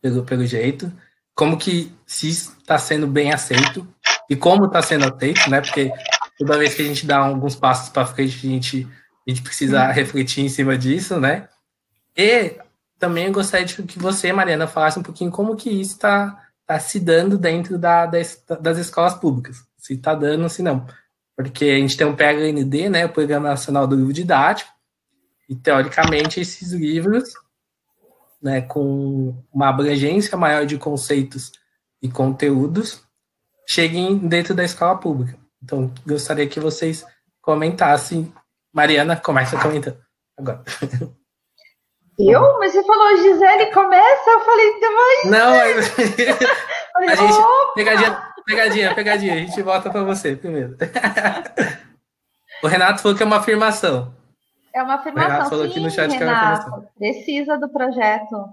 Pelo jeito. Como que se está sendo bem aceito e como está sendo aceito, né? Porque toda vez que a gente dá alguns passos para frente, a gente precisa refletir em cima disso, né? E também eu gostaria de que você, Mariana, falasse um pouquinho como que isso está se dando dentro das escolas públicas. Se está dando, se não. Porque a gente tem um PHND, né? O Programa Nacional do Livro Didático, e, teoricamente, esses livros, né, com uma abrangência maior de conceitos e conteúdos, cheguem dentro da escola pública. Então, gostaria que vocês comentassem. Mariana, começa comentando agora. Mas você falou, Gisele, começa? Eu falei, não, a gente... Pegadinha, a gente volta para você primeiro. O Renato falou que é uma afirmação. É uma afirmação, falou sim, aqui no chat Renato, que é uma afirmação. Precisa do projeto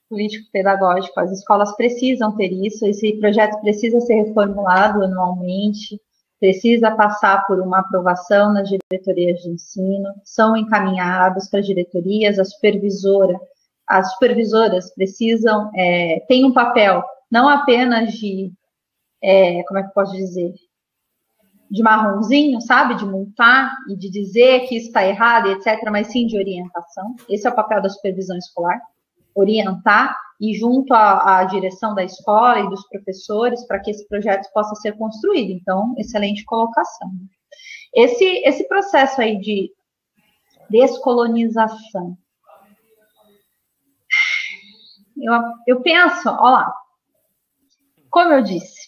político-pedagógico, as escolas precisam ter isso, esse projeto precisa ser reformulado anualmente, precisa passar por uma aprovação nas diretorias de ensino, são encaminhados para as diretorias, as supervisoras precisam, têm um papel não apenas de, como é que eu posso dizer, de marronzinho, sabe? De multar e de dizer que isso está errado, etc., mas sim de orientação. Esse é o papel da supervisão escolar, orientar e junto à direção da escola e dos professores para que esse projeto possa ser construído. Então, excelente colocação. Esse processo aí de descolonização, eu penso, ó lá, como eu disse,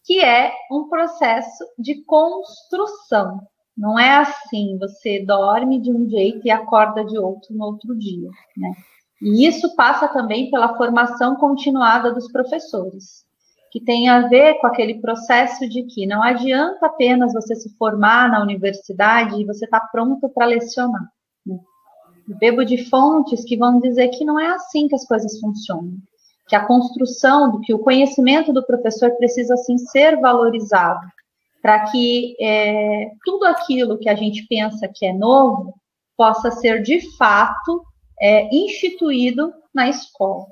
que é um processo de construção. Não é assim, você dorme de um jeito e acorda de outro no outro dia, né? E isso passa também pela formação continuada dos professores, que tem a ver com aquele processo de que não adianta apenas você se formar na universidade e você está pronto para lecionar, né? Eu bebo de fontes que vão dizer que não é assim que as coisas funcionam, que a construção, que o conhecimento do professor precisa, assim, ser valorizado, para que tudo aquilo que a gente pensa que é novo possa ser, de fato, instituído na escola.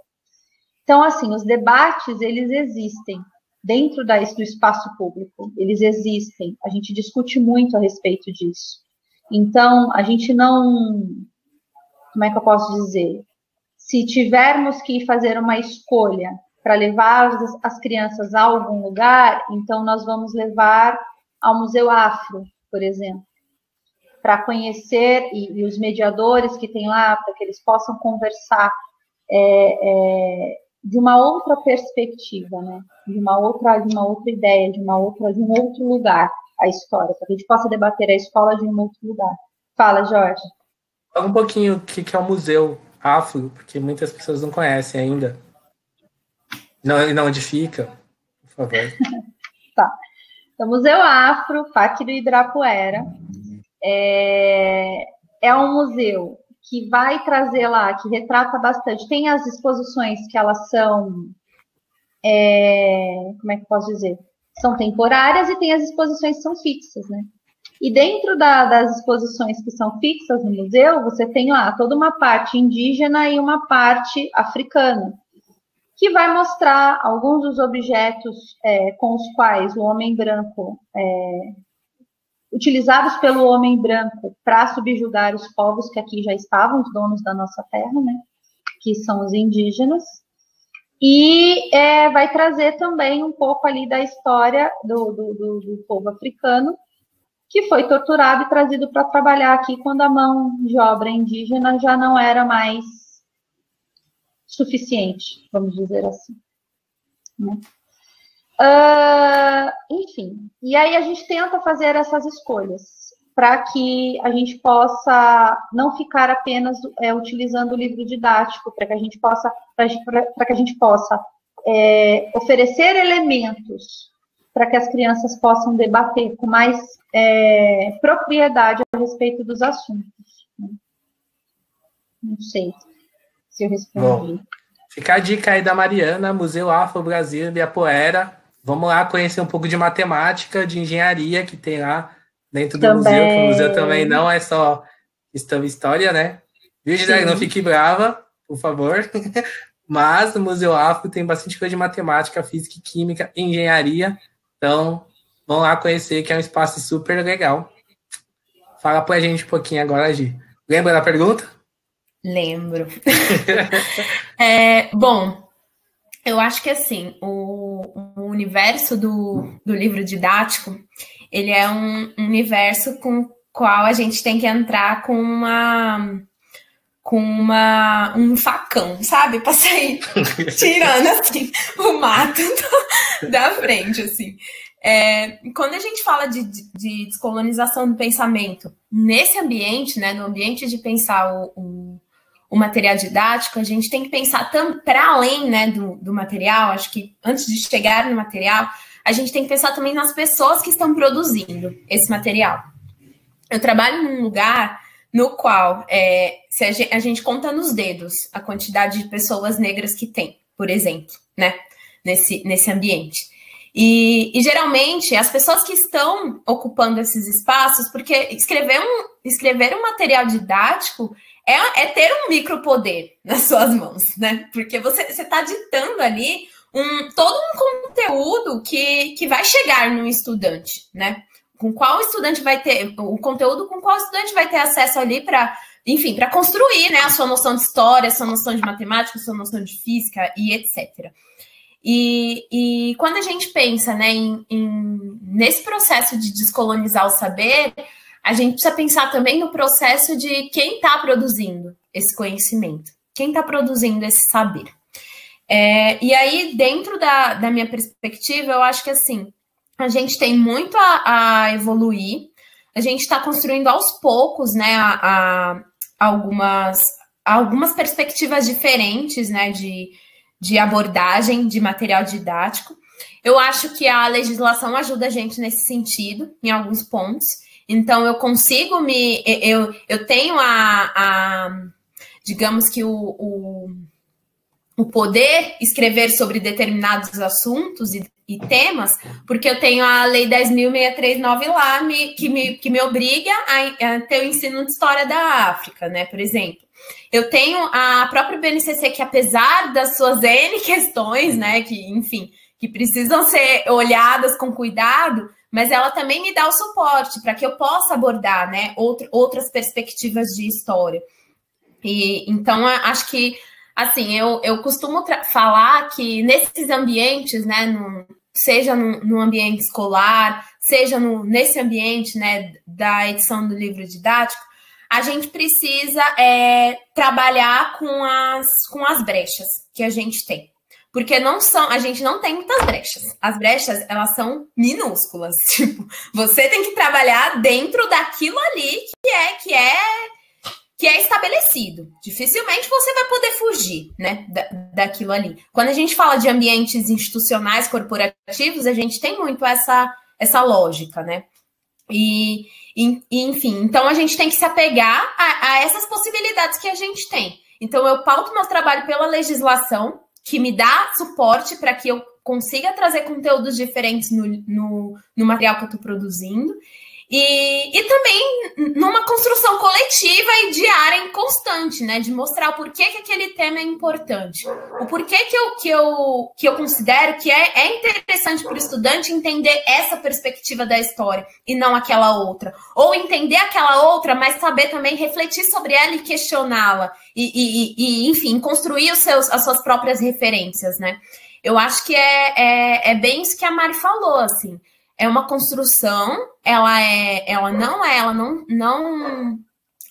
Então, assim, os debates, eles existem dentro do espaço público, eles existem, a gente discute muito a respeito disso. Então, a gente não... Como é que eu posso dizer? Se tivermos que fazer uma escolha para levar as crianças a algum lugar, então nós vamos levar ao Museu Afro, por exemplo, para conhecer, e os mediadores que tem lá, para que eles possam conversar de uma outra perspectiva, né? de uma outra ideia, de um outro lugar a história, para que a gente possa debater a escola de um outro lugar. Fala, Jorge. Fala um pouquinho o que é o Museu Afro, porque muitas pessoas não conhecem ainda. Não onde fica, por favor. Tá. Então, o Museu Afro, Parque do Ibirapuera, é um museu que vai trazer lá, que retrata bastante. Tem as exposições que elas são, como é que eu posso dizer? São temporárias, e tem as exposições que são fixas, né? E dentro das exposições que são fixas no museu, você tem lá toda uma parte indígena e uma parte africana, que vai mostrar alguns dos objetos com os quais o homem branco, utilizados pelo homem branco para subjugar os povos que aqui já estavam, os donos da nossa terra, né, que são os indígenas, e vai trazer também um pouco ali da história do povo africano, que foi torturado e trazido para trabalhar aqui quando a mão de obra indígena já não era mais suficiente, vamos dizer assim. Né? Enfim, e aí a gente tenta fazer essas escolhas para que a gente possa não ficar apenas utilizando o livro didático, para que a gente possa oferecer elementos para que as crianças possam debater com mais propriedade a respeito dos assuntos. Né? Não sei se eu respondi. Bom, fica a dica aí da Mariana, Museu Afro Brasil, Ibirapuera. Vamos lá conhecer um pouco de matemática, de engenharia que tem lá dentro do museu, que o museu também não é só história, né? Virgínia, não fique brava, por favor. Mas o Museu Afro tem bastante coisa de matemática, física, química, engenharia. Então, vamos lá conhecer, que é um espaço super legal. Fala pra gente um pouquinho agora, Gi. Lembra da pergunta? Lembro. Bom, eu acho que assim, o universo do livro didático, ele é um universo com o qual a gente tem que entrar com um facão, sabe? Para sair tirando assim o mato da frente, assim. Quando a gente fala de descolonização do pensamento nesse ambiente, né, no ambiente de pensar o material didático, a gente tem que pensar para além, né, do material. Acho que antes de chegar no material, a gente tem que pensar também nas pessoas que estão produzindo esse material. Eu trabalho num lugar no qual se a gente conta nos dedos a quantidade de pessoas negras que tem, por exemplo, né, nesse ambiente. E geralmente as pessoas que estão ocupando esses espaços, porque escrever um material didático é ter um micropoder nas suas mãos, né? Porque você está ditando ali todo um conteúdo que vai chegar no estudante, né? Com qual estudante vai ter o conteúdo, com qual estudante vai ter acesso ali para construir, né, a sua noção de história, a sua noção de matemática, a sua noção de física e etc. E quando a gente pensa, né, nesse processo de descolonizar o saber, a gente precisa pensar também no processo de quem está produzindo esse conhecimento, quem está produzindo esse saber. E aí, dentro da minha perspectiva, eu acho que assim, a gente tem muito a evoluir, a gente está construindo aos poucos, né, algumas perspectivas diferentes, né, de abordagem de material didático. Eu acho que a legislação ajuda a gente nesse sentido, em alguns pontos. Então, eu consigo eu tenho digamos que o poder escrever sobre determinados assuntos e temas, porque eu tenho a Lei 10.639 lá, que me obriga a ter o ensino de história da África, né, por exemplo. Eu tenho a própria BNCC, que apesar das suas N questões, né, que precisam ser olhadas com cuidado, mas ela também me dá o suporte para que eu possa abordar, né, outras perspectivas de história. E então, acho que Assim, eu costumo falar que nesses ambientes, né, seja no ambiente escolar, seja nesse ambiente, né, da edição do livro didático, a gente precisa trabalhar com as brechas que a gente tem. Porque a gente não tem muitas brechas. As brechas, elas são minúsculas. Tipo, você tem que trabalhar dentro daquilo ali que é estabelecido. Dificilmente você vai poder fugir, né, daquilo ali. Quando a gente fala de ambientes institucionais, corporativos, a gente tem muito essa lógica, né? Enfim, então a gente tem que se apegar a essas possibilidades que a gente tem. Então, eu pauto meu trabalho pela legislação, que me dá suporte para que eu consiga trazer conteúdos diferentes no material que eu estou produzindo. E também numa construção coletiva e diária e constante, né? De mostrar o porquê que aquele tema é importante. O porquê que eu considero que é interessante para o estudante entender essa perspectiva da história e não aquela outra. Ou entender aquela outra, mas saber também refletir sobre ela e questioná-la. Enfim, construir as suas próprias referências, né? Eu acho que é bem isso que a Mari falou, assim. É uma construção, ela não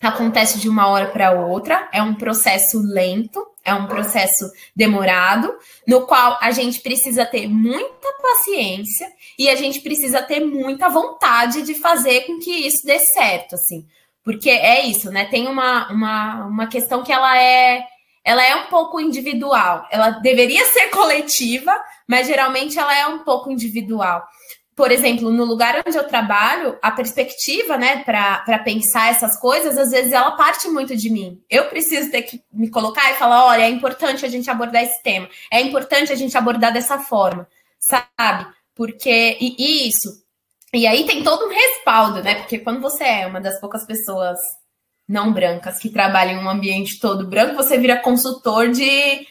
acontece de uma hora para outra, é um processo lento, é um processo demorado, no qual a gente precisa ter muita paciência e a gente precisa ter muita vontade de fazer com que isso dê certo, assim. Porque é isso, né? Tem uma questão que ela é um pouco individual. Ela deveria ser coletiva, mas geralmente ela é um pouco individual. Por exemplo, no lugar onde eu trabalho, a perspectiva, né, para pensar essas coisas, às vezes ela parte muito de mim. Eu preciso ter que me colocar e falar, olha, é importante a gente abordar esse tema, é importante a gente abordar dessa forma, sabe? Porque, e isso. E aí tem todo um respaldo, né? Porque quando você é uma das poucas pessoas não brancas que trabalham em um ambiente todo branco, você vira consultor de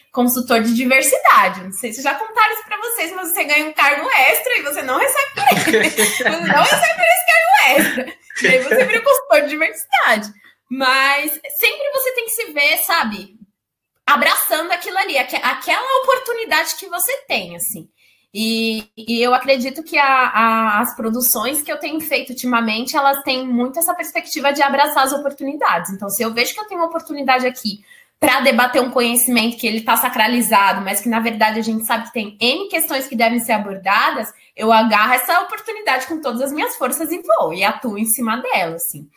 diversidade. Não sei se já contaram isso para vocês, mas você ganha um cargo extra e você não recebe por ele. Você não recebe por esse cargo extra. E aí você vira consultor de diversidade. Mas sempre você tem que se ver, sabe, abraçando aquilo ali, aquela oportunidade que você tem, assim. E eu acredito que as produções que eu tenho feito ultimamente, elas têm muito essa perspectiva de abraçar as oportunidades. Então, se eu vejo que eu tenho uma oportunidade aqui para debater um conhecimento que ele está sacralizado, mas que, na verdade, a gente sabe que tem N questões que devem ser abordadas, eu agarro essa oportunidade com todas as minhas forças e vou, e atuo em cima dela, assim.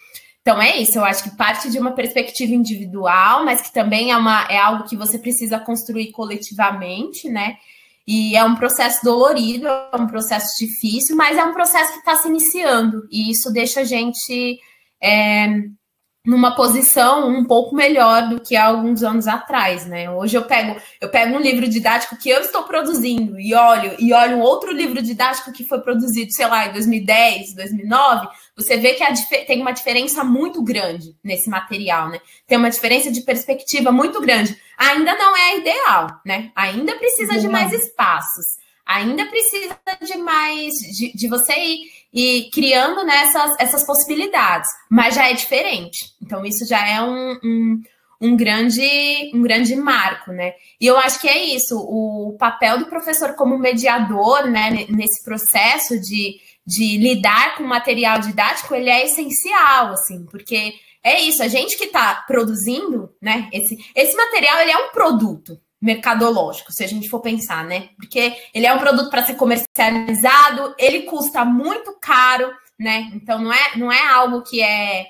Então, é isso. Eu acho que parte de uma perspectiva individual, mas que também é algo que você precisa construir coletivamente, né? E é um processo dolorido, é um processo difícil, mas é um processo que está se iniciando. E isso deixa a gente numa posição um pouco melhor do que há alguns anos atrás, né? Hoje eu pego um livro didático que eu estou produzindo e olho um outro livro didático que foi produzido, sei lá, em 2010, 2009, você vê que tem uma diferença muito grande nesse material, né? Tem uma diferença de perspectiva muito grande. Ainda não é ideal, né? Ainda precisa de mais espaços. Ainda precisa de mais... de você ir criando essas possibilidades. Mas já é diferente. Então, isso já é um grande marco, né? E eu acho que é isso. O papel do professor como mediador, né? Nesse processo de lidar com o material didático, ele é essencial, assim. Porque é isso. A gente que está produzindo, né? Esse material, ele é um produto mercadológico, se a gente for pensar, né? Porque ele é um produto para ser comercializado, ele custa muito caro, né? Então, não é algo que é...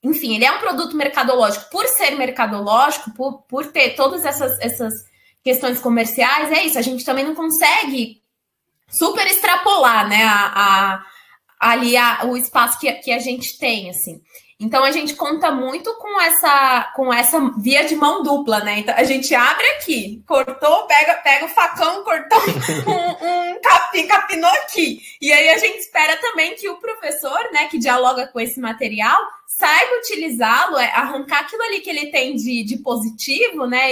Enfim, ele é um produto mercadológico. Por ser mercadológico, por ter todas essas questões comerciais, é isso. A gente também não consegue super extrapolar, né? O espaço que a gente tem, assim. Então, a gente conta muito com essa via de mão dupla, né? Então, a gente abre aqui, cortou, pega o facão, cortou capinou aqui. E aí, a gente espera também que o professor, né, que dialoga com esse material, saiba utilizá-lo, arrancar aquilo ali que ele tem de positivo, né?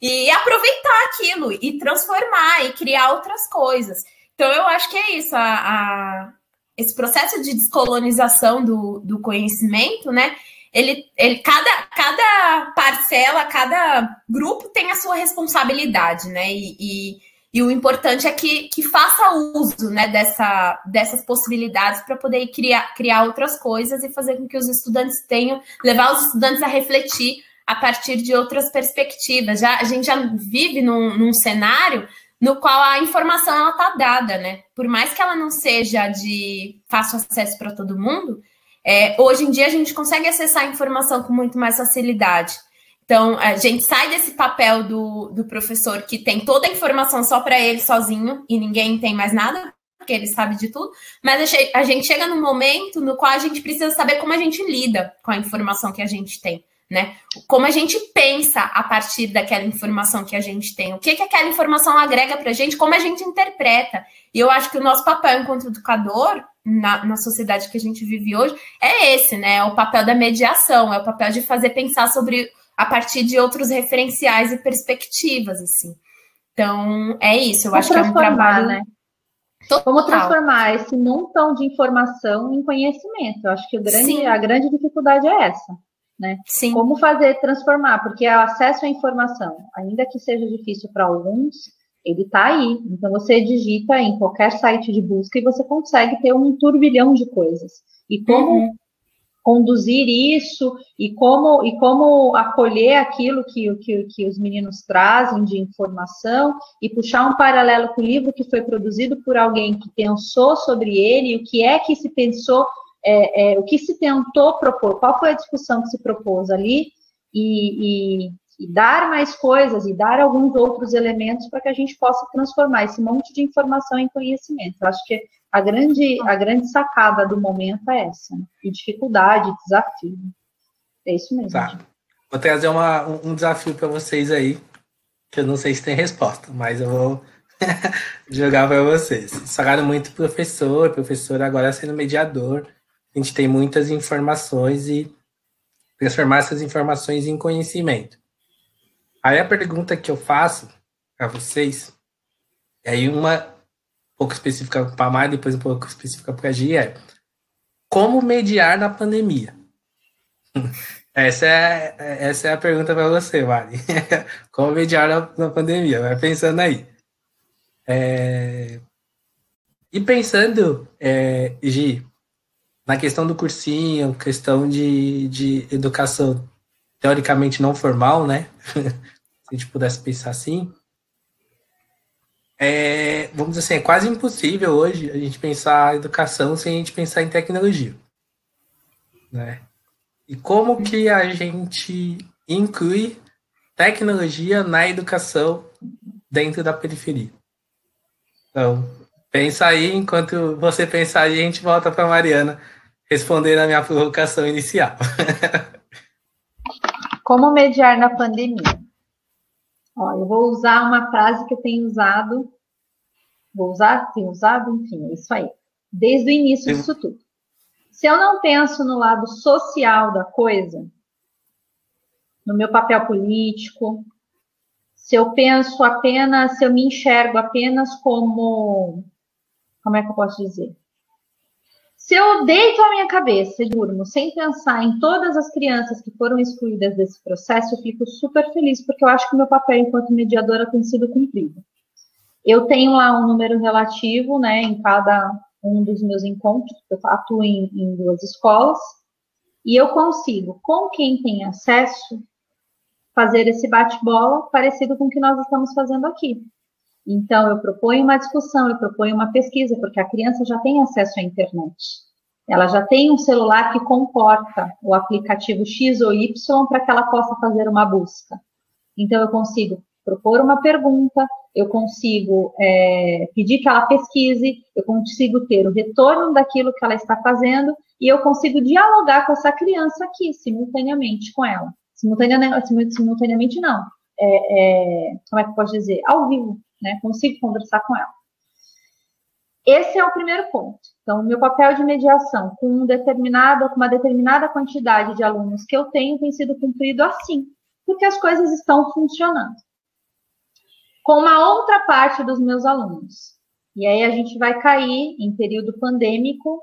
E aproveitar aquilo, e transformar, e criar outras coisas. Então, eu acho que é isso, esse processo de descolonização do conhecimento, né, cada parcela, cada grupo tem a sua responsabilidade, né? E o importante é que faça uso, né, dessas possibilidades para poder criar outras coisas e fazer com que os estudantes levar os estudantes a refletir a partir de outras perspectivas. A gente já vive num cenário no qual a informação está dada, né? Por mais que ela não seja de fácil acesso para todo mundo, hoje em dia a gente consegue acessar a informação com muito mais facilidade. Então, a gente sai desse papel do professor que tem toda a informação só para ele sozinho e ninguém tem mais nada, porque ele sabe de tudo, mas a gente chega num momento no qual a gente precisa saber como a gente lida com a informação que a gente tem, né? Como a gente pensa a partir daquela informação que a gente tem, o que aquela informação agrega para a gente, como a gente interpreta. E eu acho que o nosso papel enquanto educador, na sociedade que a gente vive hoje, é esse, né? É o papel da mediação, é o papel de fazer pensar sobre a partir de outros referenciais e perspectivas, assim. Então, é isso. Eu acho que é um trabalho, né? Como transformar esse montão de informação em conhecimento? Eu acho que a grande dificuldade é essa, né? Sim. Como transformar? Porque o acesso à informação, ainda que seja difícil para alguns, ele está aí. Então, você digita em qualquer site de busca e você consegue ter um turbilhão de coisas. E como conduzir isso e como acolher aquilo que os meninos trazem de informação e puxar um paralelo com o livro que foi produzido por alguém que pensou sobre ele, o que é que se pensou, o que se tentou propor, qual foi a discussão que se propôs ali e dar mais coisas e dar alguns outros elementos para que a gente possa transformar esse monte de informação em conhecimento. Eu acho que a grande sacada do momento é essa, né? E dificuldade, desafio. É isso mesmo. Tá. Vou trazer um desafio para vocês aí, que eu não sei se tem resposta, mas eu vou jogar para vocês. Falaram muito professor agora sendo mediador. A gente tem muitas informações e transformar essas informações em conhecimento. Aí a pergunta que eu faço para vocês, e aí uma um pouco específica para a Mari, depois um pouco específica para a Gia, é como mediar na pandemia? Essa é a pergunta para você, Mari. Como mediar na pandemia? Vai pensando aí. E pensando, Gi, na questão do cursinho, questão de educação teoricamente não formal, né? Se a gente pudesse pensar assim, vamos dizer assim, é quase impossível hoje a gente pensar educação sem a gente pensar em tecnologia, né? E como que a gente inclui tecnologia na educação dentro da periferia? Então, pensa aí, enquanto você pensa aí, a gente volta para a Mariana responder a minha provocação inicial. Como mediar na pandemia? Eu vou usar uma frase que eu tenho usado. Enfim, é isso aí. Desde o início disso tudo. Se eu não penso no lado social da coisa, no meu papel político, se eu me enxergo apenas como é que eu posso dizer? Se eu deito a minha cabeça e durmo sem pensar em todas as crianças que foram excluídas desse processo, eu fico super feliz, porque eu acho que o meu papel enquanto mediadora tem sido cumprido. Eu tenho lá um número relativo, né, em cada um dos meus encontros, eu atuo em 2 escolas, e eu consigo, com quem tem acesso, fazer esse bate-bola parecido com o que nós estamos fazendo aqui. Então, eu proponho uma discussão, eu proponho uma pesquisa, porque a criança já tem acesso à internet. Ela já tem um celular que comporta o aplicativo X ou Y para que ela possa fazer uma busca. Então, eu consigo propor uma pergunta, eu consigo pedir que ela pesquise, eu consigo ter o retorno daquilo que ela está fazendo e eu consigo dialogar com essa criança aqui, simultaneamente com ela. Simultaneamente não. Como é que eu posso dizer? Ao vivo, né? Consigo conversar com ela. Esse é o primeiro ponto. Então, o meu papel de mediação com uma determinada quantidade de alunos que eu tenho tem sido cumprido assim, porque as coisas estão funcionando. Com uma outra parte dos meus alunos. E aí a gente vai cair, em período pandêmico,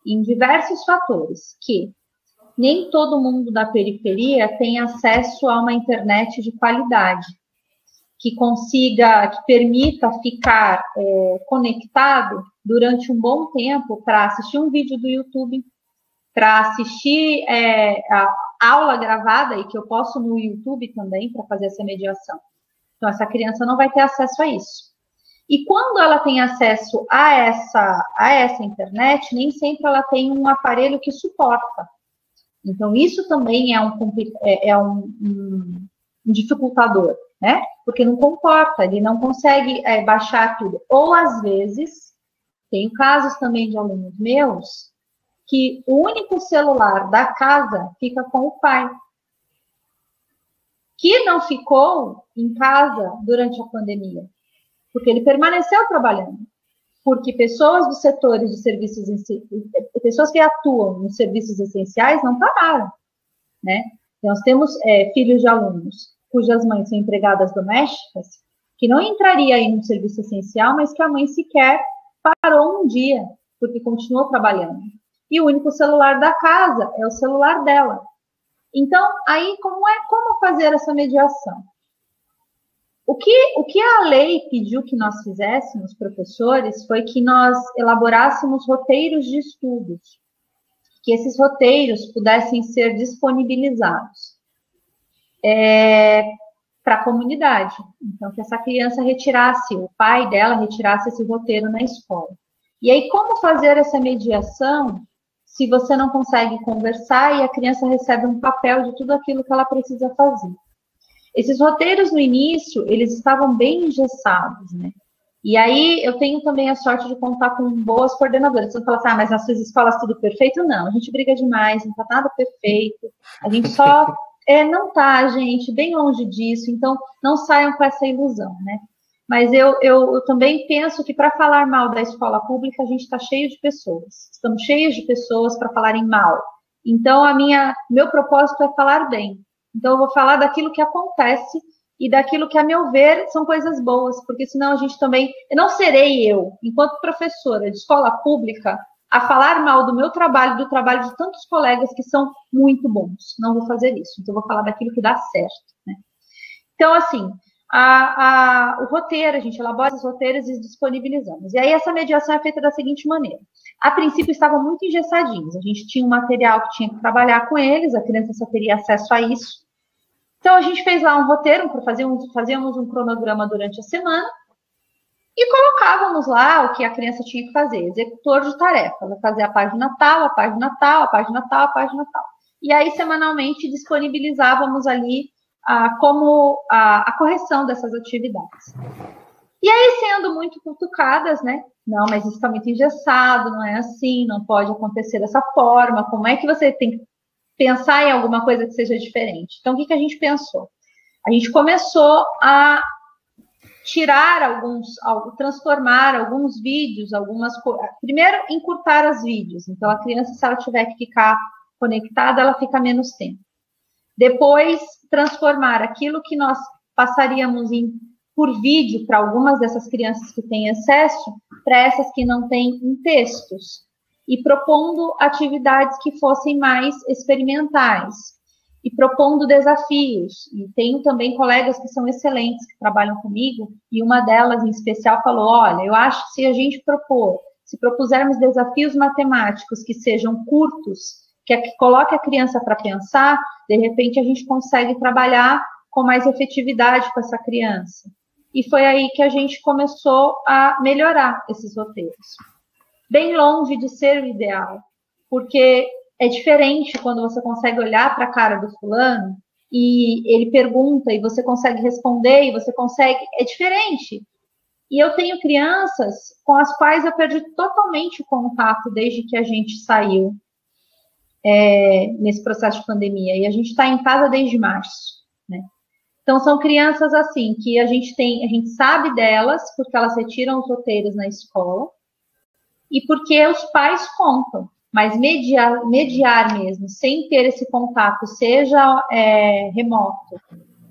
em diversos fatores, que nem todo mundo da periferia tem acesso a uma internet de qualidade, que permita ficar conectado durante um bom tempo para assistir um vídeo do YouTube, para assistir a aula gravada, e que eu posto no YouTube também para fazer essa mediação. Então, essa criança não vai ter acesso a isso. E quando ela tem acesso a essa internet, nem sempre ela tem um aparelho que suporta. Então, isso também é um dificultador, né? Porque não comporta, ele não consegue baixar tudo. Ou, às vezes, tenho casos também de alunos meus que o único celular da casa fica com o pai, que não ficou em casa durante a pandemia, porque ele permaneceu trabalhando. Porque pessoas dos setores de serviços, pessoas que atuam nos serviços essenciais não pararam, né? Nós temos filhos de alunos cujas mães são empregadas domésticas, que não entraria aí no serviço essencial, mas que a mãe sequer parou um dia, porque continuou trabalhando. E o único celular da casa é o celular dela. Então, aí, como fazer essa mediação? O que a lei pediu que nós fizéssemos, professores, foi que nós elaborássemos roteiros de estudos, que esses roteiros pudessem ser disponibilizados para a comunidade. Então, que essa criança o pai dela retirasse esse roteiro na escola. E aí, como fazer essa mediação se você não consegue conversar e a criança recebe um papel de tudo aquilo que ela precisa fazer? Esses roteiros, no início, eles estavam bem engessados, né? E aí, eu tenho também a sorte de contar com boas coordenadoras. Você fala assim, mas nas suas escolas tudo perfeito? Não, a gente briga demais, não está nada perfeito. A gente só... não tá, gente, bem longe disso. Então, não saiam com essa ilusão, né? Mas eu também penso que para falar mal da escola pública, a gente está cheio de pessoas. Estamos cheios de pessoas para falarem mal. Então, meu propósito é falar bem. Então, eu vou falar daquilo que acontece e daquilo que, a meu ver, são coisas boas, porque senão a gente também... Não serei eu, enquanto professora de escola pública, a falar mal do meu trabalho, do trabalho de tantos colegas que são muito bons. Não vou fazer isso. Então, eu vou falar daquilo que dá certo, né? Então, assim, o roteiro, a gente elabora os roteiros e disponibilizamos. E aí, essa mediação é feita da seguinte maneira. A princípio, estavam muito engessadinhos. A gente tinha um material que tinha que trabalhar com eles, a criança só teria acesso a isso. Então, a gente fez lá um roteiro, fazíamos um cronograma durante a semana e colocávamos lá o que a criança tinha que fazer, executor de tarefa. Ela fazia a página tal, a página tal, a página tal, a página tal. E aí, semanalmente, disponibilizávamos ali como a correção dessas atividades. E aí, sendo muito cutucadas, né? Não, mas isso está muito engessado, não é assim, não pode acontecer dessa forma. Como é que você tem que pensar em alguma coisa que seja diferente? Então, o que a gente pensou? A gente começou a transformar alguns vídeos, primeiro, encurtar os vídeos. Então, a criança, se ela tiver que ficar conectada, ela fica menos tempo. Depois, transformar aquilo que nós passaríamos por vídeo para algumas dessas crianças que têm acesso, para essas que não têm, em textos. E propondo atividades que fossem mais experimentais. E propondo desafios. E tenho também colegas que são excelentes, que trabalham comigo, e uma delas, em especial, falou, olha, eu acho que se a gente se propusermos desafios matemáticos que sejam curtos, que coloque a criança para pensar, de repente a gente consegue trabalhar com mais efetividade com essa criança. E foi aí que a gente começou a melhorar esses roteiros. Bem longe de ser o ideal, porque é diferente quando você consegue olhar para a cara do fulano e ele pergunta e você consegue responder e você consegue... É diferente. E eu tenho crianças com as quais eu perdi totalmente o contato desde que a gente saiu nesse processo de pandemia. E a gente está em casa desde março, né? Então, são crianças assim, que a gente sabe delas, porque elas retiram os roteiros na escola, e porque os pais contam. Mas mediar mesmo, sem ter esse contato, seja remoto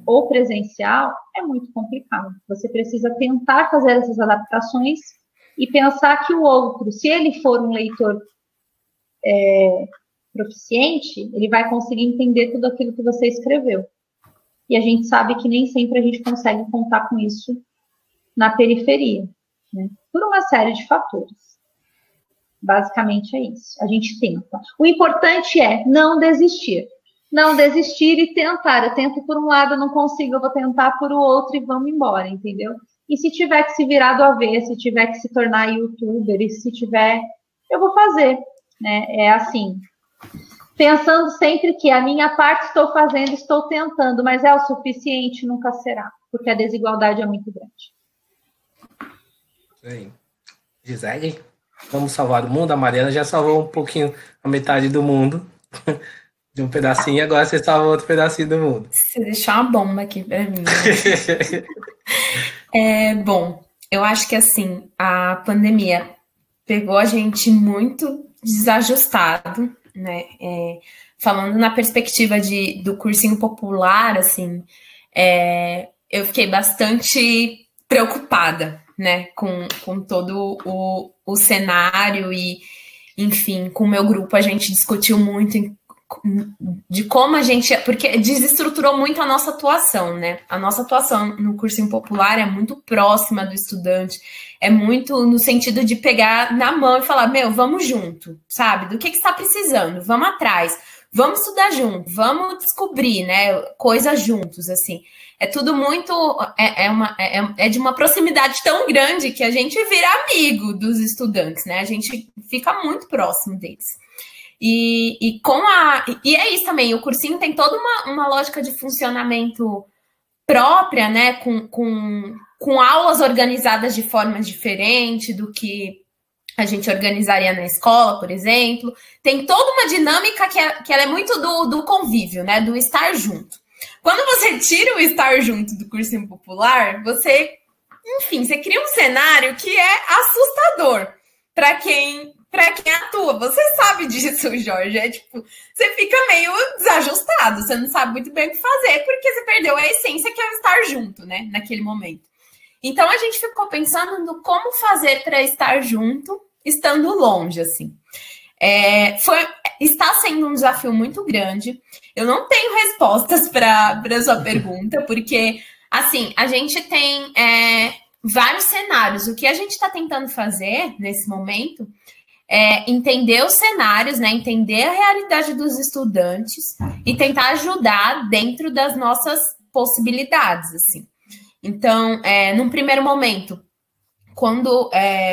ou presencial, é muito complicado. Você precisa tentar fazer essas adaptações e pensar que o outro, se ele for um leitor proficiente, ele vai conseguir entender tudo aquilo que você escreveu. E a gente sabe que nem sempre a gente consegue contar com isso na periferia, né? Por uma série de fatores. Basicamente é isso. A gente tenta. O importante é não desistir. Não desistir e tentar. Eu tento por um lado, eu não consigo, eu vou tentar por o outro e vamos embora, entendeu? E se tiver que se virar do avesso, se tiver que se tornar youtuber, e se tiver, eu vou fazer, né? É assim, pensando sempre que a minha parte estou fazendo, estou tentando, mas é o suficiente? Nunca será, porque a desigualdade é muito grande. Sim. Gisele, vamos salvar o mundo? A Mariana já salvou um pouquinho, a metade do mundo, de um pedacinho, agora você salva outro pedacinho do mundo. Você deixou uma bomba aqui para mim. Bom, eu acho que assim, a pandemia pegou a gente muito desajustado, né? Falando na perspectiva do cursinho popular, assim, eu fiquei bastante preocupada, né, com todo o cenário e, enfim, com o meu grupo a gente discutiu muito de como a gente... Porque desestruturou muito a nossa atuação, né? A nossa atuação no cursinho popular é muito próxima do estudante, é muito no sentido de pegar na mão e falar, meu, vamos junto, sabe? Do que você está precisando? Vamos atrás, vamos estudar junto, vamos descobrir, né? Coisas juntos, assim. É tudo muito... É de uma proximidade tão grande que a gente vira amigo dos estudantes, né? A gente fica muito próximo deles. E é isso também, o cursinho tem toda uma lógica de funcionamento própria, né? Com aulas organizadas de forma diferente do que a gente organizaria na escola, por exemplo. Tem toda uma dinâmica que ela é muito do convívio, né? Do estar junto. Quando você tira o estar junto do cursinho popular, você cria um cenário que é assustador para quem atua. Você sabe disso, Jorge. Você fica meio desajustado, você não sabe muito bem o que fazer, porque você perdeu a essência que é o estar junto, né? Naquele momento. Então, a gente ficou pensando no como fazer para estar junto, estando longe, assim. Está sendo um desafio muito grande. Eu não tenho respostas para a sua pergunta, porque, assim, a gente tem vários cenários. O que a gente está tentando fazer nesse momento é entender os cenários, né? Entender a realidade dos estudantes e tentar ajudar dentro das nossas possibilidades, assim. Então, num primeiro momento, quando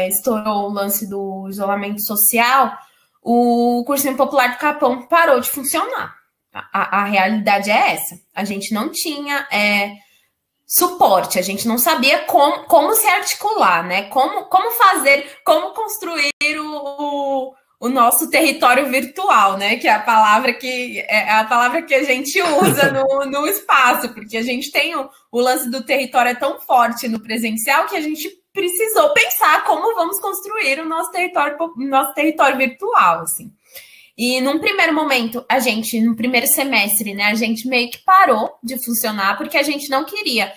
estourou o lance do isolamento social, o cursinho popular do Capão parou de funcionar. A realidade é essa. A gente não tinha suporte, a gente não sabia como se articular, né? Como fazer, como construir o nosso território virtual, né? Que é a palavra que a gente usa no espaço, porque a gente tem o lance do território é tão forte no presencial que a gente precisou pensar como vamos construir o nosso território virtual, assim. E num primeiro momento, no primeiro semestre, né, a gente meio que parou de funcionar, porque a gente não queria,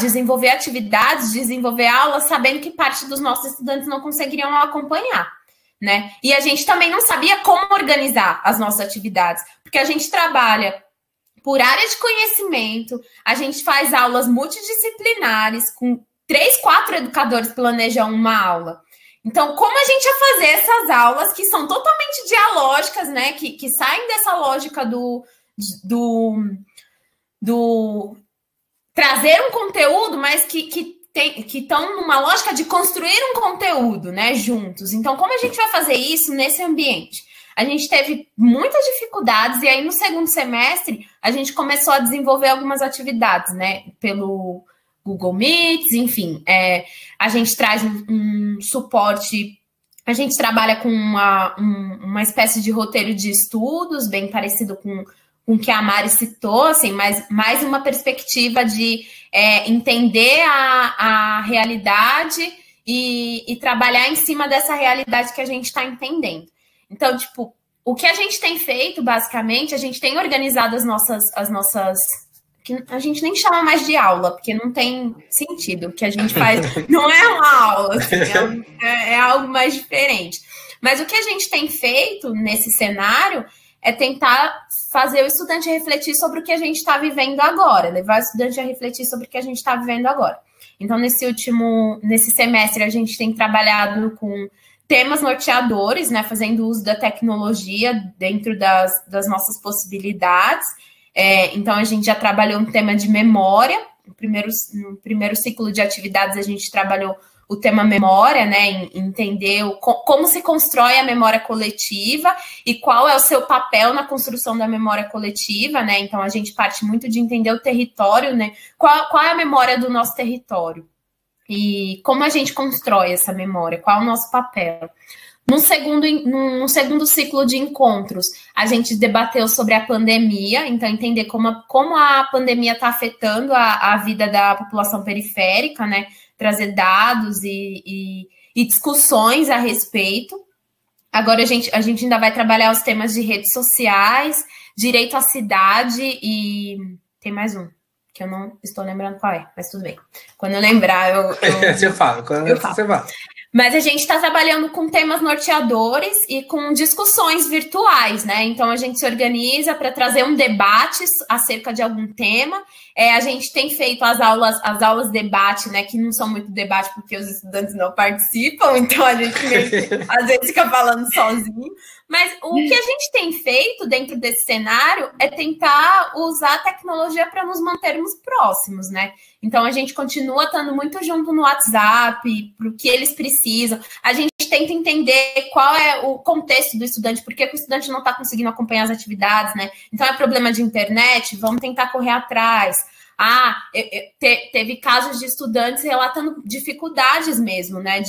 desenvolver atividades, desenvolver aulas, sabendo que parte dos nossos estudantes não conseguiriam acompanhar, né? E a gente também não sabia como organizar as nossas atividades, porque a gente trabalha por área de conhecimento, a gente faz aulas multidisciplinares, com 3, 4 educadores planejam uma aula. Então, como a gente ia fazer essas aulas que são totalmente dialógicas, né? Que saem dessa lógica do trazer um conteúdo, mas que estão numa lógica de construir um conteúdo, né? Juntos. Então, como a gente vai fazer isso nesse ambiente? A gente teve muitas dificuldades e aí no segundo semestre a gente começou a desenvolver algumas atividades, né? Pelo Google Meets, enfim, a gente traz um suporte, a gente trabalha com uma espécie de roteiro de estudos, bem parecido com o que a Mari citou, assim, mas mais uma perspectiva de entender a realidade e trabalhar em cima dessa realidade que a gente está entendendo. Então, o que a gente tem feito, basicamente, a gente tem organizado as nossas que a gente nem chama mais de aula, porque não tem sentido. O que a gente faz não é uma aula, assim, é algo mais diferente. Mas o que a gente tem feito nesse cenário é tentar fazer o estudante refletir sobre o que a gente está vivendo agora, levar o estudante a refletir sobre o que a gente está vivendo agora. Então, nesse semestre, a gente tem trabalhado com temas norteadores, né, fazendo uso da tecnologia dentro das nossas possibilidades. Então, a gente já trabalhou um tema de memória. No primeiro ciclo de atividades, a gente trabalhou o tema memória, né, entender como se constrói a memória coletiva e qual é o seu papel na construção da memória coletiva, né? Então, a gente parte muito de entender o território, né? Qual é a memória do nosso território? E como a gente constrói essa memória? Qual é o nosso papel? Num segundo ciclo de encontros, a gente debateu sobre a pandemia, então entender como a pandemia está afetando a vida da população periférica, né? Trazer dados e discussões a respeito. Agora a gente ainda vai trabalhar os temas de redes sociais, direito à cidade e tem mais um, que eu não estou lembrando qual é, mas tudo bem. Quando eu lembrar, Você fala, você fala. Mas a gente está trabalhando com temas norteadores e com discussões virtuais, né? Então, a gente se organiza para trazer um debate acerca de algum tema. A gente tem feito as aulas debate, né? Que não são muito debate porque os estudantes não participam, então a gente às vezes fica falando sozinho. Mas o que a gente tem feito dentro desse cenário é tentar usar a tecnologia para nos mantermos próximos, né? Então, a gente continua estando muito junto no WhatsApp, para o que eles precisam. A gente tenta entender qual é o contexto do estudante, por que o estudante não está conseguindo acompanhar as atividades, né? Então, é problema de internet, vamos tentar correr atrás. Teve casos de estudantes relatando dificuldades mesmo, né?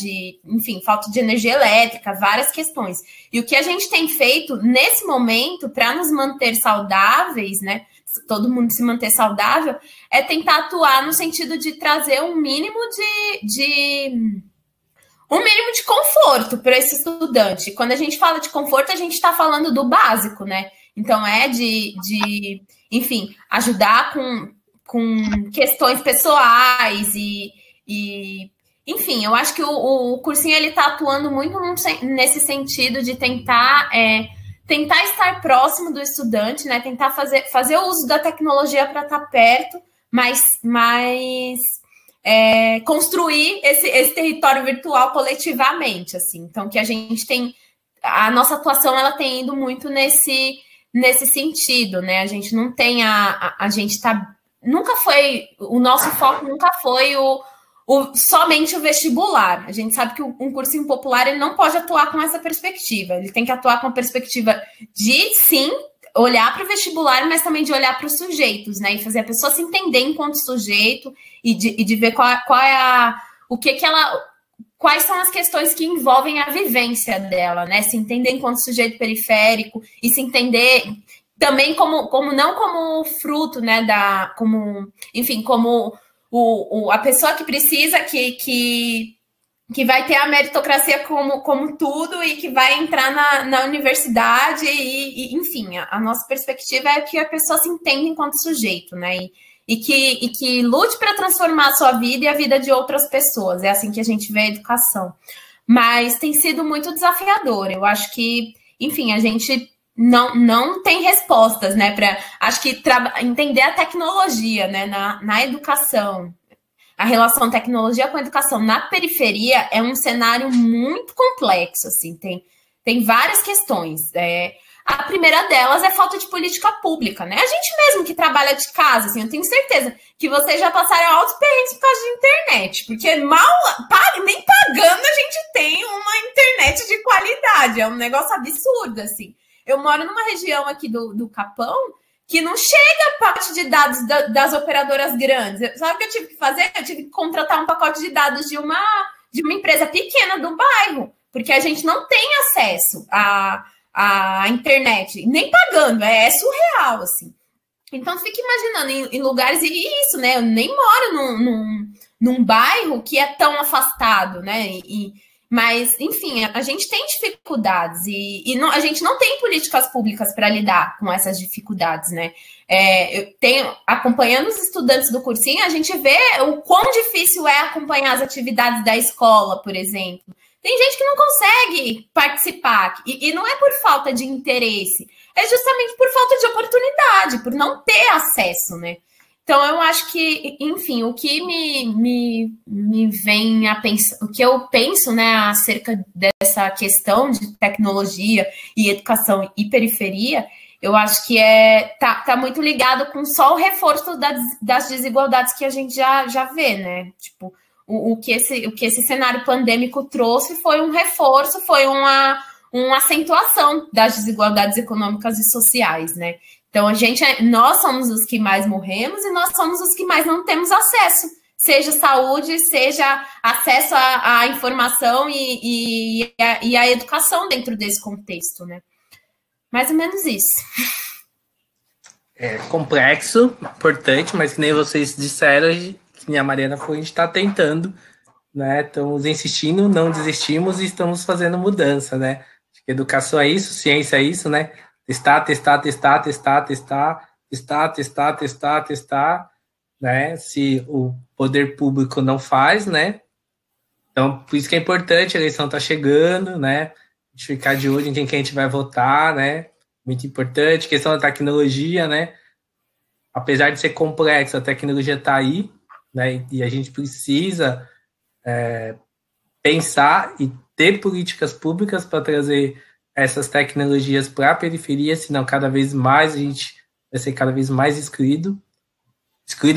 Enfim, falta de energia elétrica, várias questões. E o que a gente tem feito nesse momento para nos manter saudáveis, né? Todo mundo se manter saudável, é tentar atuar no sentido de trazer um mínimo de conforto para esse estudante. Quando a gente fala de conforto, a gente está falando do básico, né? Então, enfim, ajudar com questões pessoais enfim, eu acho que o cursinho ele está atuando muito nesse sentido de tentar estar próximo do estudante, né? Tentar fazer o uso da tecnologia para estar perto, mas construir esse território virtual coletivamente, assim. Então, que a gente tem... A nossa atuação, ela tem ido muito nesse sentido, né? A gente não tem a gente tá... Nunca foi... O nosso foco nunca foi somente o vestibular. A gente sabe que um cursinho popular ele não pode atuar com essa perspectiva. Ele tem que atuar com a perspectiva de, sim, olhar para o vestibular, mas também de olhar para os sujeitos, né? E fazer a pessoa se entender enquanto sujeito e de ver quais são as questões que envolvem a vivência dela, né? Se entender enquanto sujeito periférico e se entender também não como fruto, né? Enfim, como a pessoa que precisa, que vai ter a meritocracia como tudo e que vai entrar na universidade enfim, a nossa perspectiva é que a pessoa se entenda enquanto sujeito, né? E que lute para transformar a sua vida e a vida de outras pessoas. É assim que a gente vê a educação. Mas tem sido muito desafiador. Eu acho que, enfim, a gente não tem respostas, né? Acho que entender a tecnologia, né? Na educação, a relação tecnologia com a educação na periferia é um cenário muito complexo, assim, tem várias questões. A primeira delas é falta de política pública, né? A gente mesmo que trabalha de casa, assim, eu tenho certeza que vocês já passaram altos perrengues por causa de internet, porque nem pagando a gente tem uma internet de qualidade, é um negócio absurdo, assim. Eu moro numa região aqui do Capão que não chega pacote de dados das operadoras grandes. Sabe o que eu tive que fazer? Eu tive que contratar um pacote de dados de uma empresa pequena do bairro, porque a gente não tem acesso à internet, nem pagando, é surreal, assim. Então, fica imaginando em lugares, e isso, né? Eu nem moro num bairro que é tão afastado, né? Mas, enfim, a gente tem dificuldades e a gente não tem políticas públicas para lidar com essas dificuldades, né? Eu tenho, acompanhando os estudantes do cursinho, a gente vê o quão difícil é acompanhar as atividades da escola, por exemplo. Tem gente que não consegue participar, e não é por falta de interesse, é justamente por falta de oportunidade, por não ter acesso, né? Então, eu acho que, enfim, o que me vem a pensar, o que eu penso, né, acerca dessa questão de tecnologia e educação e periferia, eu acho que tá muito ligado com só o reforço das desigualdades que a gente já vê, né? Tipo, o que esse cenário pandêmico trouxe foi um reforço, foi uma acentuação das desigualdades econômicas e sociais, né? Então, nós somos os que mais morremos e nós somos os que mais não temos acesso, seja saúde, seja acesso à informação e à educação dentro desse contexto, né? Mais ou menos isso. É complexo, importante, mas que nem vocês disseram, que nem a Mariana foi, a gente está tentando, né? Estamos insistindo, não desistimos e estamos fazendo mudança, né? Acho que educação é isso, ciência é isso, né? Testar, né? Se o poder público não faz, né? Então, por isso que é importante, a eleição está chegando, né? A gente ficar de olho em quem que a gente vai votar, né? Muito importante. Questão da tecnologia, né? Apesar de ser complexo, a tecnologia está aí, né? E a gente precisa pensar e ter políticas públicas para trazer essas tecnologias para a periferia, senão cada vez mais a gente vai ser cada vez mais excluído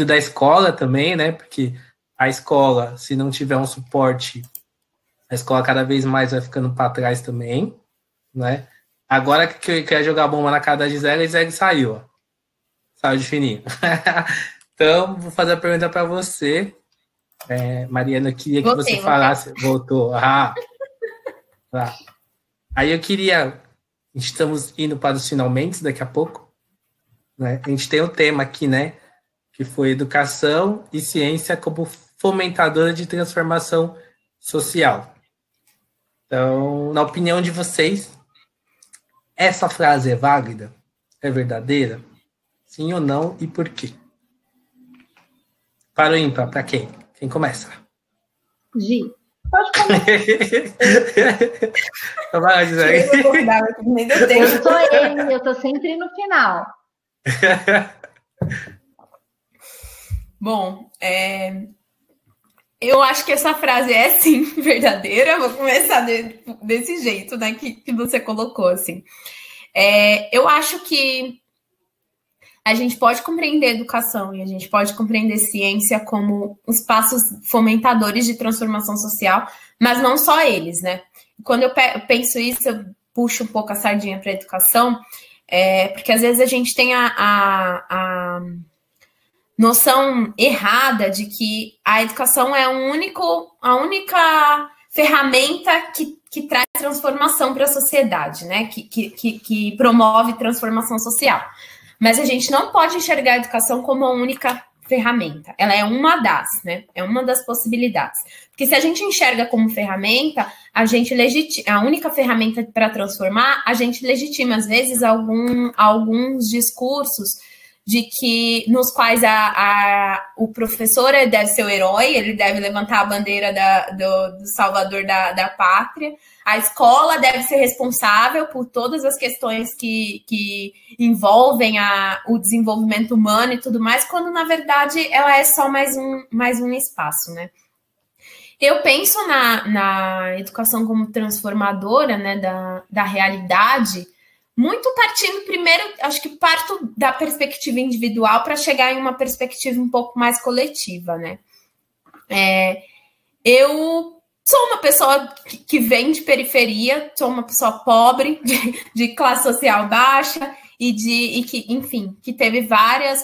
da escola também, né? Porque a escola, se não tiver um suporte, a escola cada vez mais vai ficando para trás também, né? Agora que eu queria jogar bomba na cara da Gisele, a Gisele saiu, ó. Saiu de fininho. Então, vou fazer a pergunta para você. Mariana, eu queria que você falasse... Voltou. Tá. Aí eu queria... Estamos indo para os finalmente daqui a pouco, né? A gente tem um tema aqui, né? Que foi educação e ciência como fomentadora de transformação social. Então, na opinião de vocês, essa frase é válida? É verdadeira? Sim ou não? E por quê? Para o ímpar, para quem? Quem começa? Gi, pode começar. Eu sou ele, eu tô sempre no final. Bom, eu acho que essa frase é, sim, verdadeira. Vou começar desse jeito, né, que você colocou, assim. Eu acho que a gente pode compreender educação e a gente pode compreender ciência como os passos fomentadores de transformação social, mas não só eles, né? Quando eu penso isso, eu puxo um pouco a sardinha para a educação, porque às vezes a gente tem a noção errada de que a educação é a única ferramenta que traz transformação para a sociedade, né? Que promove transformação social. Mas a gente não pode enxergar a educação como a única ferramenta. Ela é uma das, né? É uma das possibilidades. Porque se a gente enxerga como ferramenta, a única ferramenta para transformar, a gente legitima, às vezes, alguns discursos nos quais o professor deve ser o herói, ele deve levantar a bandeira do salvador da pátria, a escola deve ser responsável por todas as questões que envolvem o desenvolvimento humano e tudo mais, quando, na verdade, ela é só mais um espaço, né? Eu penso na educação como transformadora, né, da realidade, muito partindo, primeiro, acho que parto da perspectiva individual para chegar em uma perspectiva um pouco mais coletiva, né? Eu sou uma pessoa que vem de periferia, sou uma pessoa pobre, de classe social baixa, que teve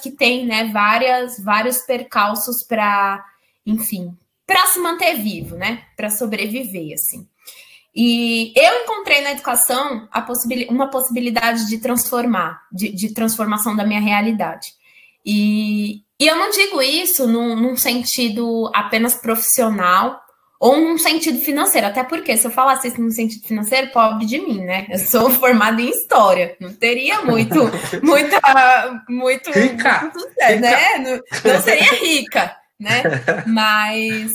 que tem, né, vários percalços para se manter vivo, né? Para sobreviver, assim. E eu encontrei na educação uma possibilidade de transformar, de transformação da minha realidade. E eu não digo isso num sentido apenas profissional ou num sentido financeiro, até porque se eu falasse isso num sentido financeiro, pobre de mim, né? Eu sou formada em história, não teria muito rica, né? Não seria rica, né? Mas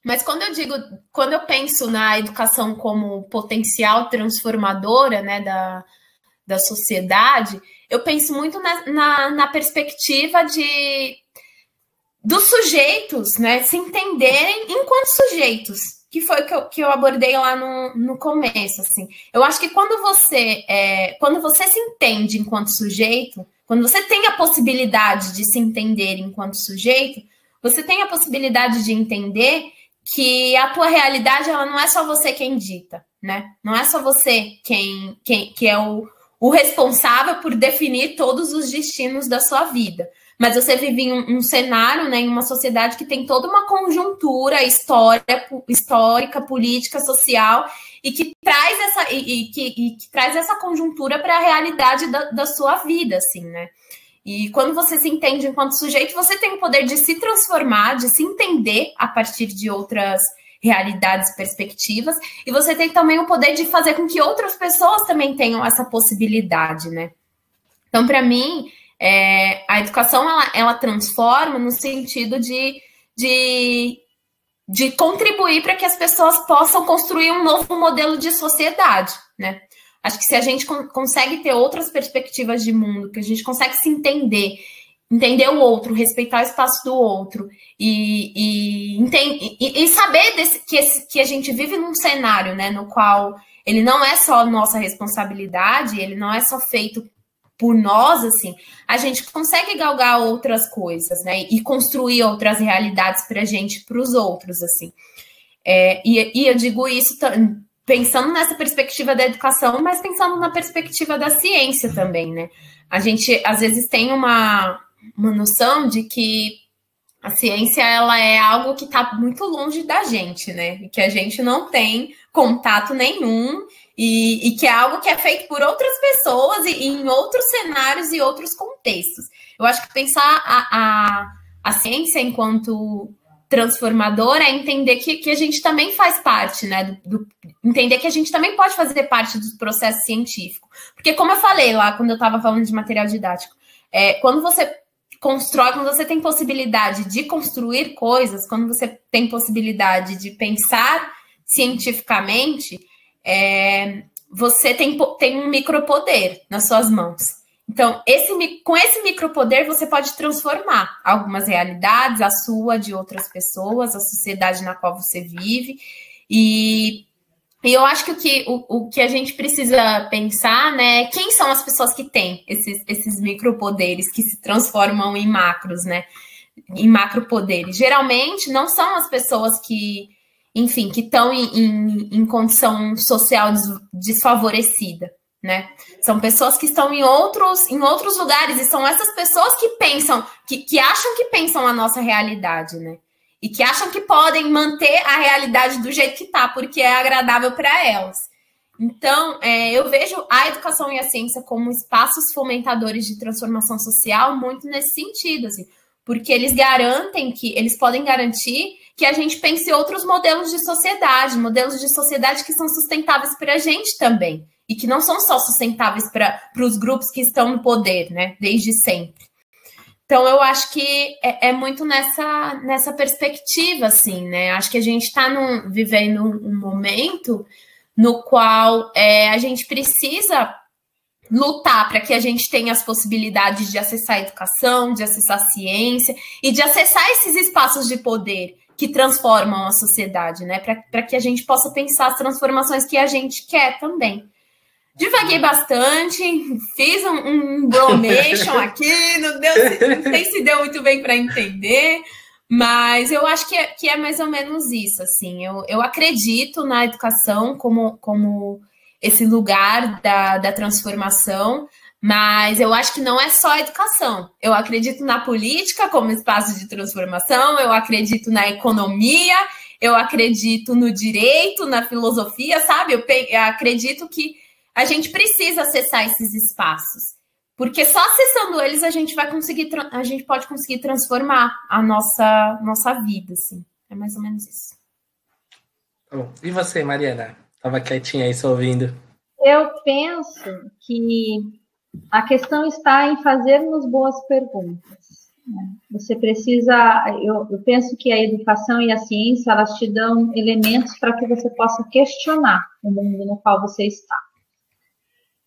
Mas quando eu penso na educação como potencial transformadora, né, da sociedade, eu penso muito na perspectiva dos sujeitos, né, se entenderem enquanto sujeitos, que foi o que eu abordei lá no começo, assim. Eu acho que quando você se entende enquanto sujeito, quando você tem a possibilidade de se entender enquanto sujeito, você tem a possibilidade de entender que a tua realidade, ela não é só você quem dita, né? Não é só você que é o responsável por definir todos os destinos da sua vida. Mas você vive em um cenário, né, em uma sociedade que tem toda uma conjuntura histórica, política, social, e que traz essa conjuntura para a realidade da sua vida, assim, né? E quando você se entende enquanto sujeito, você tem o poder de se transformar, de se entender a partir de outras realidades, perspectivas, e você tem também o poder de fazer com que outras pessoas também tenham essa possibilidade, né? Então, para mim, a educação, ela transforma no sentido de contribuir para que as pessoas possam construir um novo modelo de sociedade, né? Acho que se a gente consegue ter outras perspectivas de mundo, que a gente consegue se entender o outro, respeitar o espaço do outro e saber que a gente vive num cenário, né, no qual ele não é só nossa responsabilidade, ele não é só feito por nós, assim, a gente consegue galgar outras coisas, né, e construir outras realidades para a gente, para os outros, assim. E eu digo isso pensando nessa perspectiva da educação, mas pensando na perspectiva da ciência também, né? A gente, às vezes, tem uma noção de que a ciência, ela é algo que está muito longe da gente, né? E que a gente não tem contato nenhum e que é algo que é feito por outras pessoas e em outros cenários e outros contextos. Eu acho que pensar a ciência enquanto transformadora é entender que a gente também faz parte, né? Entender que a gente também pode fazer parte do processo científico. Porque, como eu falei lá, quando eu estava falando de material didático, quando você constrói, quando você tem possibilidade de construir coisas, quando você tem possibilidade de pensar cientificamente, você tem um micropoder nas suas mãos. Então, com esse micropoder, você pode transformar algumas realidades, a sua, de outras pessoas, a sociedade na qual você vive. E eu acho que o que a gente precisa pensar, né, quem são as pessoas que têm esses micropoderes que se transformam em macros, né, em macropoderes. Geralmente, não são as pessoas que, enfim, que estão em condição social desfavorecida, né? São pessoas que estão em outros lugares, e são essas pessoas que pensam, que acham que pensam a nossa realidade, né? E que acham que podem manter a realidade do jeito que está, porque é agradável para elas. Então, eu vejo a educação e a ciência como espaços fomentadores de transformação social muito nesse sentido, assim, porque eles podem garantir que a gente pense outros modelos de sociedade que são sustentáveis para a gente também, e que não são só sustentáveis para os grupos que estão no poder, né, desde sempre. Então, eu acho que é muito nessa perspectiva, assim, né? Acho que a gente está vivendo um momento no qual a gente precisa lutar para que a gente tenha as possibilidades de acessar a educação, de acessar a ciência e de acessar esses espaços de poder que transformam a sociedade, né? Para que a gente possa pensar as transformações que a gente quer também. Divaguei bastante, fiz um bromation aqui, não sei se deu muito bem para entender, mas eu acho que é mais ou menos isso, assim. Eu acredito na educação como esse lugar da transformação, mas eu acho que não é só a educação. Eu acredito na política como espaço de transformação, eu acredito na economia, eu acredito no direito, na filosofia, sabe? Eu acredito que a gente precisa acessar esses espaços, porque só acessando eles a gente pode conseguir transformar a nossa vida, assim. É mais ou menos isso. Bom, e você, Mariana? Estava quietinha aí, só ouvindo. Eu penso que a questão está em fazermos boas perguntas. Você precisa, eu penso que a educação e a ciência, elas te dão elementos para que você possa questionar o mundo no qual você está.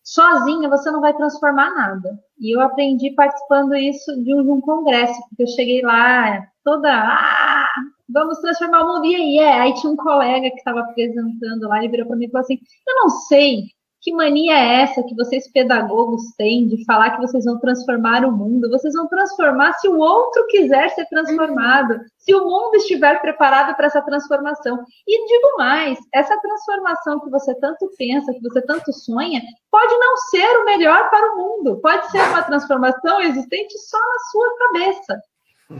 Sozinha, você não vai transformar nada. E eu aprendi participando isso de um congresso, porque eu cheguei lá toda, vamos transformar o mundo, e aí tinha um colega que estava apresentando lá, ele virou para mim e falou assim, eu não sei que mania é essa que vocês pedagogos têm de falar que vocês vão transformar o mundo? Vocês vão transformar se o outro quiser ser transformado, se o mundo estiver preparado para essa transformação. E digo mais, essa transformação que você tanto pensa, que você tanto sonha, pode não ser o melhor para o mundo. Pode ser uma transformação existente só na sua cabeça.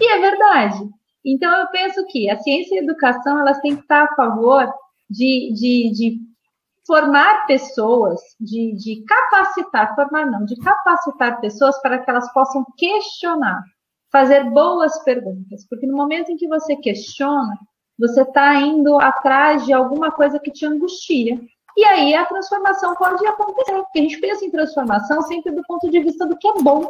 E é verdade. Então, eu penso que a ciência e a educação, elas têm que estar a favor de formar pessoas, de capacitar, de capacitar pessoas para que elas possam questionar, fazer boas perguntas, porque no momento em que você questiona, você está indo atrás de alguma coisa que te angustia, e aí a transformação pode acontecer, porque a gente pensa em transformação sempre do ponto de vista do que é bom.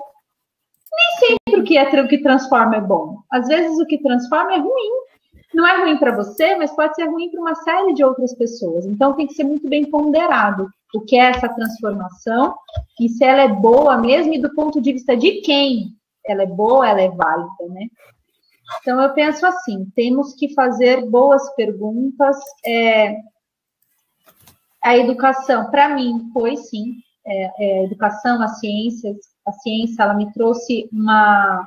Nem sempre o que transforma é bom, às vezes o que transforma é ruim. Não é ruim para você, mas pode ser ruim para uma série de outras pessoas. Então, tem que ser muito bem ponderado o que é essa transformação e se ela é boa mesmo e do ponto de vista de quem ela é boa, ela é válida, né? Então, eu penso assim, temos que fazer boas perguntas. A educação, para mim, foi sim. A educação, a ciência, ela me trouxe uma...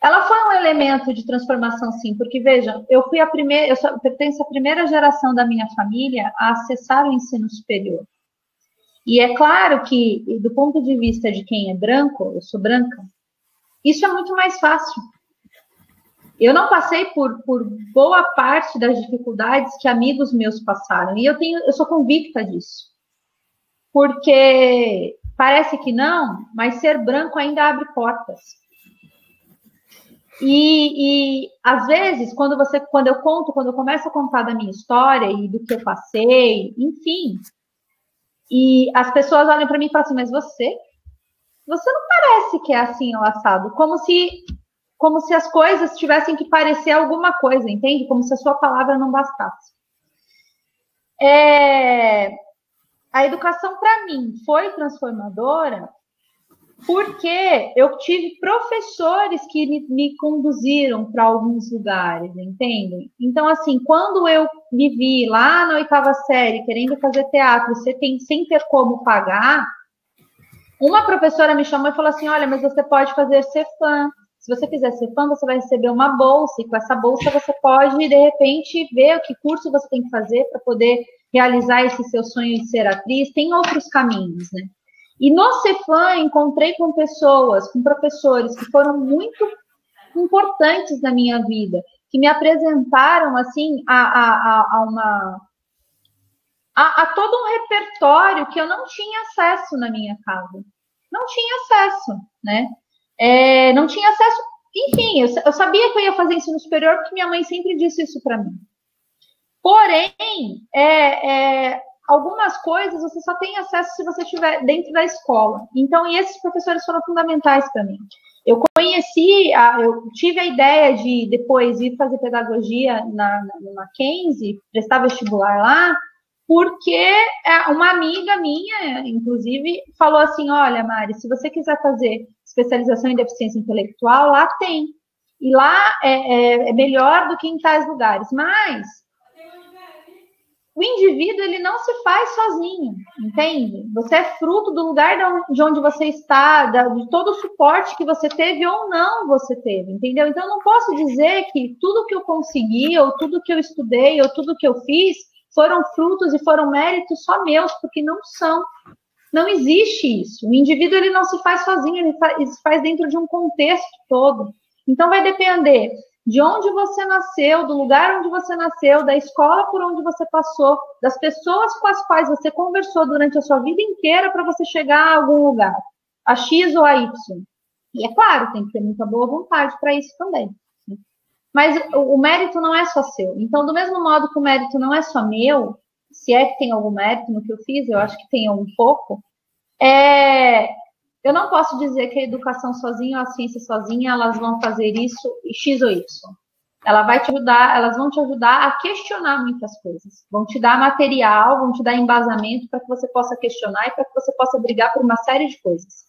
Ela foi um elemento de transformação, sim, porque, veja, eu pertenço à primeira geração da minha família a acessar o ensino superior. E é claro que, do ponto de vista de quem é branco, eu sou branca, isso é muito mais fácil. Eu não passei por boa parte das dificuldades que amigos meus passaram, e eu sou convicta disso. Porque parece que não, mas ser branco ainda abre portas. E às vezes, quando eu começo a contar da minha história e do que eu passei, enfim, e as pessoas olham para mim e falam assim, mas você não parece que é assim, assado, como se as coisas tivessem que parecer alguma coisa, entende? Como se a sua palavra não bastasse. A educação, para mim, foi transformadora porque eu tive professores que me conduziram para alguns lugares, entendem? Então, assim, quando eu me vi lá na 8ª série, querendo fazer teatro, sem ter como pagar, uma professora me chamou e falou assim, olha, mas você pode fazer Cefam. Se você quiser Cefam, você vai receber uma bolsa, e com essa bolsa você pode, de repente, ver que curso você tem que fazer para poder realizar esse seu sonho de ser atriz. Tem outros caminhos, né? E no Cefam encontrei com professores que foram muito importantes na minha vida, que me apresentaram assim a todo um repertório que eu não tinha acesso na minha casa. Não tinha acesso, né? Não tinha acesso, enfim, eu sabia que eu ia fazer ensino superior porque minha mãe sempre disse isso para mim. Porém, algumas coisas você só tem acesso se você estiver dentro da escola. Então, e esses professores foram fundamentais para mim. Eu tive a ideia de depois ir fazer pedagogia no Mackenzie, prestar vestibular lá, porque uma amiga minha, inclusive, falou assim, olha, Mari, se você quiser fazer especialização em deficiência intelectual, lá tem. E lá é melhor do que em tais lugares. Mas o indivíduo, ele não se faz sozinho, entende? Você é fruto do lugar de onde você está, de todo o suporte que você teve ou não você teve, entendeu? Então, eu não posso dizer que tudo que eu consegui, ou tudo que eu estudei, ou tudo que eu fiz, foram frutos e foram méritos só meus, porque não são. Não existe isso. O indivíduo, ele não se faz sozinho, ele se faz dentro de um contexto todo. Então, vai depender de onde você nasceu, do lugar onde você nasceu, da escola por onde você passou, das pessoas com as quais você conversou durante a sua vida inteira para você chegar a algum lugar, a X ou a Y. E é claro, tem que ter muita boa vontade para isso também. Mas o mérito não é só seu. Então, do mesmo modo que o mérito não é só meu, se é que tem algum mérito no que eu fiz, eu acho que tem um pouco, Eu não posso dizer que a educação sozinha ou a ciência sozinha, elas vão fazer isso, X ou Y. Elas vão te ajudar a questionar muitas coisas. Vão te dar material, vão te dar embasamento para que você possa questionar e para que você possa brigar por uma série de coisas.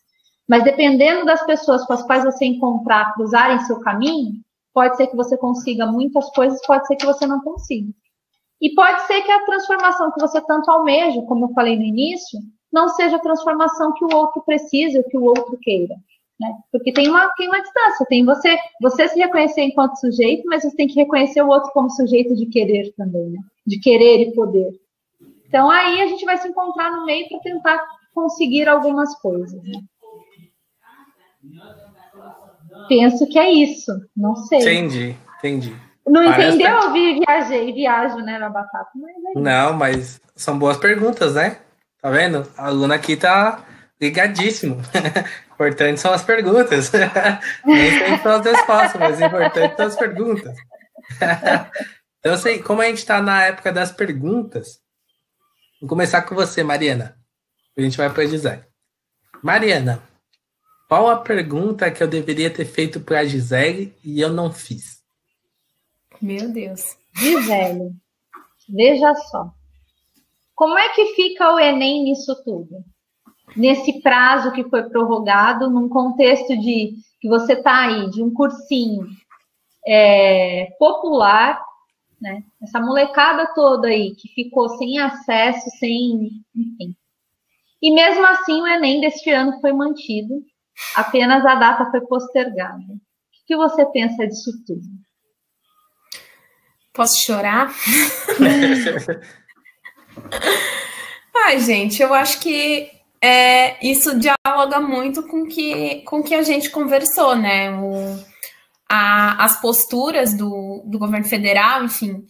Mas dependendo das pessoas com as quais você encontrar, cruzarem seu caminho, pode ser que você consiga muitas coisas, pode ser que você não consiga. E pode ser que a transformação que você tanto almeja, como eu falei no início, não seja a transformação que o outro precisa, que o outro queira. Né? Porque tem uma distância, tem você se reconhecer enquanto sujeito, mas você tem que reconhecer o outro como sujeito de querer também, né? De querer e poder. Então aí a gente vai se encontrar no meio para tentar conseguir algumas coisas. Né? Penso que é isso, não sei. Entendi. Não entendeu? Eu viajo, né, na batata. Não, mas são boas perguntas, né? Tá vendo? A aluna aqui tá ligadíssimo. Importantes são as perguntas. Nem sempre são as respostas, mas importantes são as perguntas. Então, assim, como a gente está na época das perguntas, vou começar com você, Mariana. A gente vai para a Gisele. Mariana, qual a pergunta que eu deveria ter feito para a Gisele e eu não fiz? Meu Deus. Gisele, veja só. Como é que fica o Enem nisso tudo? Nesse prazo que foi prorrogado, num contexto de que você está aí, de um cursinho popular, né? Essa molecada toda aí que ficou sem acesso, enfim. E mesmo assim o Enem deste ano foi mantido, apenas a data foi postergada. O que você pensa disso tudo? Posso chorar? Ai, gente, eu acho que isso dialoga muito com o que a gente conversou, né? As posturas do governo federal, enfim,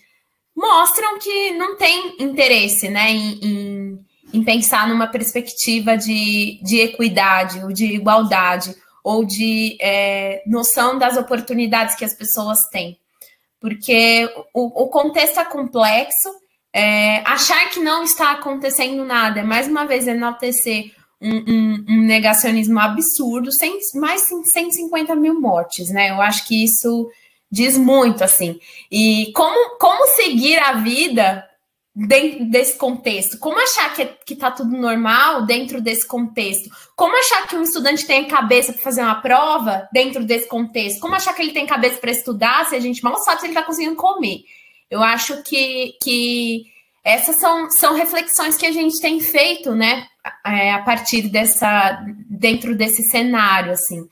mostram que não tem interesse, né, em pensar numa perspectiva de equidade, ou de igualdade, ou de noção das oportunidades que as pessoas têm. Porque o contexto é complexo, achar que não está acontecendo nada, mais uma vez enaltecer um negacionismo absurdo, mais de 150 mil mortes, né? Eu acho que isso diz muito, assim. E como seguir a vida dentro desse contexto? Como achar que está tudo normal dentro desse contexto? Como achar que um estudante tem cabeça para fazer uma prova dentro desse contexto? Como achar que ele tem cabeça para estudar se a gente mal sabe se ele está conseguindo comer? Eu acho que essas são reflexões que a gente tem feito, né, a partir dentro desse cenário, assim.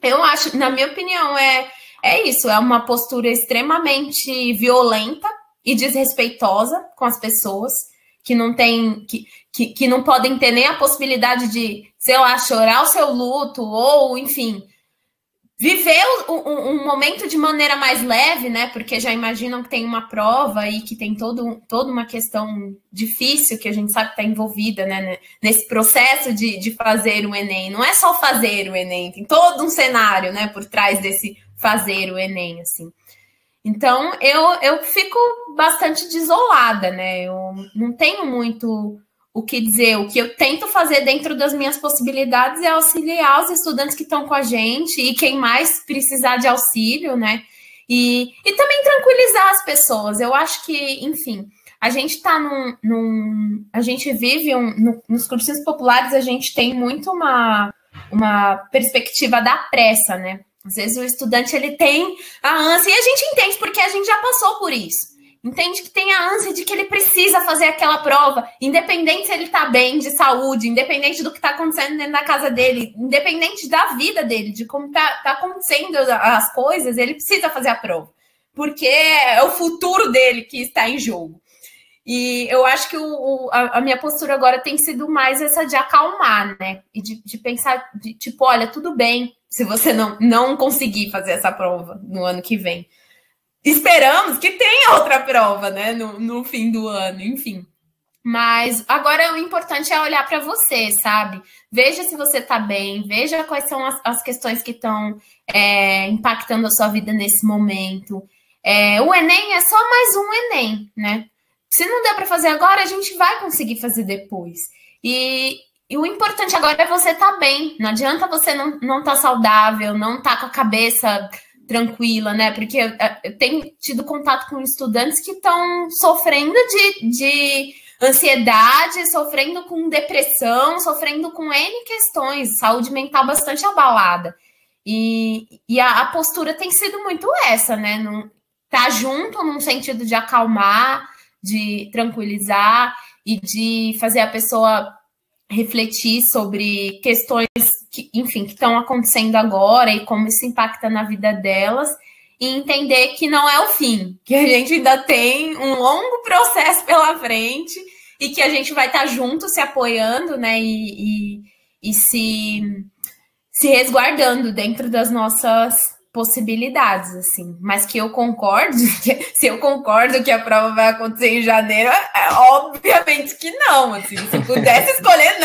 Eu acho, na minha opinião, é isso, é uma postura extremamente violenta e desrespeitosa com as pessoas, que não tem, que não podem ter nem a possibilidade de, sei lá, chorar o seu luto, ou, enfim, viver um momento de maneira mais leve, né? Porque já imaginam que tem uma prova e que tem toda uma questão difícil que a gente sabe que está envolvida, né? Nesse processo de fazer o Enem. Não é só fazer o Enem, tem todo um cenário, né? Por trás desse fazer o Enem, assim. Então, eu fico bastante desolada, né? Eu não tenho muito o que dizer. O que eu tento fazer dentro das minhas possibilidades é auxiliar os estudantes que estão com a gente e quem mais precisar de auxílio, né? E também tranquilizar as pessoas. Eu acho que, enfim, a gente está a gente vive nos cursinhos populares, a gente tem muito uma perspectiva da pressa, né? Às vezes o estudante ele tem a ânsia, e a gente entende porque a gente já passou por isso. Entende que tem a ânsia de que ele precisa fazer aquela prova, independente se ele está bem de saúde, independente do que está acontecendo dentro da casa dele, independente da vida dele, de como tá acontecendo as coisas, ele precisa fazer a prova, porque é o futuro dele que está em jogo. E eu acho que a minha postura agora tem sido mais essa de acalmar, né? E de pensar, tipo, olha, tudo bem se você não conseguir fazer essa prova no ano que vem. Esperamos que tenha outra prova, né, no fim do ano, enfim. Mas agora o importante é olhar para você, sabe? Veja se você está bem, veja quais são as questões que estão impactando a sua vida nesse momento. O Enem é só mais um Enem, né? Se não der para fazer agora, a gente vai conseguir fazer depois. E E o importante agora é você estar bem. Não adianta você não estar saudável, não estar com a cabeça tranquila, né? Porque eu tenho tido contato com estudantes que estão sofrendo de ansiedade, sofrendo com depressão, sofrendo com N questões, saúde mental bastante abalada. E a postura tem sido muito essa, né? Tá junto num sentido de acalmar, de tranquilizar e de fazer a pessoa refletir sobre questões que, enfim, que estão acontecendo agora e como isso impacta na vida delas, e entender que não é o fim, que a gente ainda tem um longo processo pela frente e que a gente vai estar junto se apoiando, né, e se resguardando dentro das nossas possibilidades, assim, mas que eu concordo, se eu concordo que a prova vai acontecer em janeiro, obviamente que não, assim, se pudesse escolher,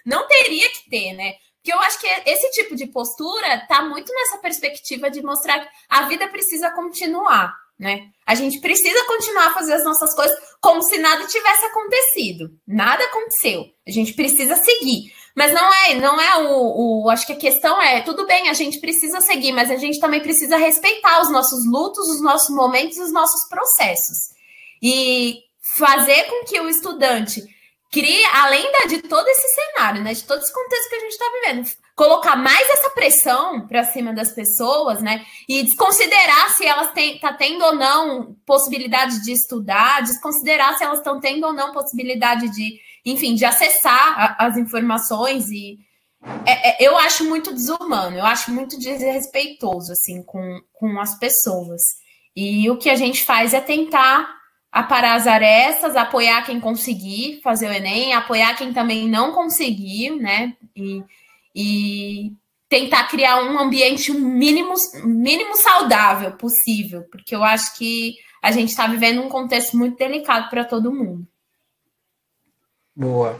não teria que ter, né, porque eu acho que esse tipo de postura tá muito nessa perspectiva de mostrar que a vida precisa continuar, né, a gente precisa continuar a fazer as nossas coisas como se nada tivesse acontecido, nada aconteceu, a gente precisa seguir. Mas não é acho que a questão é, tudo bem, a gente precisa seguir, mas a gente também precisa respeitar os nossos lutos, os nossos momentos, os nossos processos. E fazer com que o estudante crie, além de todo esse cenário, né, de todo esse contexto que a gente está vivendo, colocar mais essa pressão para cima das pessoas, né, e desconsiderar se elas tá tendo ou não possibilidade de estudar, desconsiderar se elas estão tendo ou não possibilidade de, enfim, de acessar as informações, e eu acho muito desumano, eu acho muito desrespeitoso, assim, com as pessoas. E o que a gente faz é tentar aparar as arestas, apoiar quem conseguir fazer o Enem, apoiar quem também não conseguiu, né, e tentar criar um ambiente mínimo saudável possível, porque eu acho que a gente está vivendo um contexto muito delicado para todo mundo. Boa.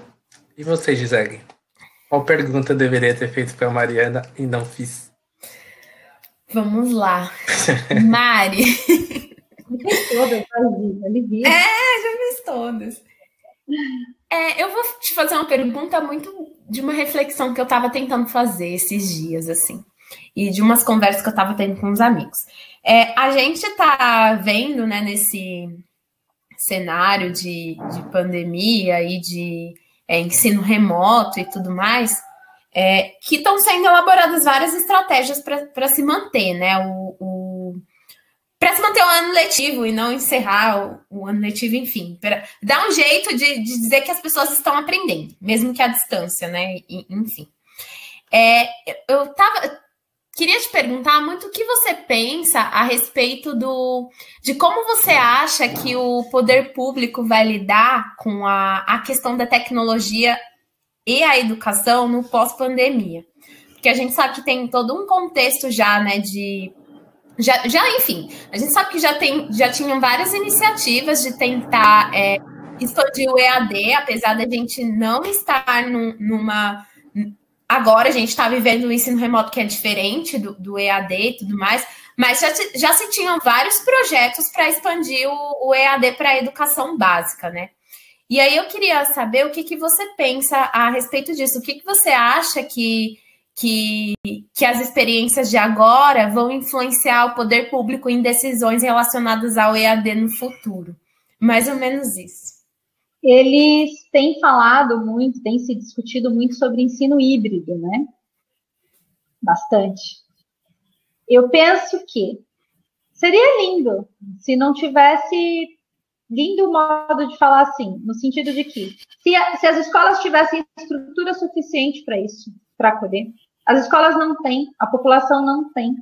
E você, Gisele? Qual pergunta eu deveria ter feito para a Mariana e não fiz? Vamos lá. Mari. Todas, já fiz todas. Eu vou te fazer uma pergunta muito de uma reflexão que eu estava tentando fazer esses dias, assim, e de umas conversas que eu estava tendo com uns amigos. A gente está vendo, né, nesse cenário de pandemia e de ensino remoto e tudo mais, que estão sendo elaboradas várias estratégias para se manter, né, para se manter o ano letivo e não encerrar o ano letivo, enfim, para dar um jeito de dizer que as pessoas estão aprendendo, mesmo que à distância, né, enfim. Queria te perguntar muito o que você pensa a respeito de como você acha que o poder público vai lidar com a questão da tecnologia e a educação no pós-pandemia. Porque a gente sabe que tem todo um contexto já, né, enfim, a gente sabe que já tinham várias iniciativas de tentar expandir o EAD, apesar da gente não estar numa... Agora a gente está vivendo um ensino remoto que é diferente do EAD e tudo mais, mas já se tinham vários projetos para expandir o EAD para a educação básica, né? E aí eu queria saber o que você pensa a respeito disso. O que você acha que as experiências de agora vão influenciar o poder público em decisões relacionadas ao EAD no futuro? Mais ou menos isso. Eles têm falado muito, têm se discutido muito sobre ensino híbrido, né? Bastante. Eu penso que seria lindo se não tivesse lindo o modo de falar assim, no sentido de que se as escolas tivessem estrutura suficiente para isso, para acolher, as escolas não têm, a população não tem.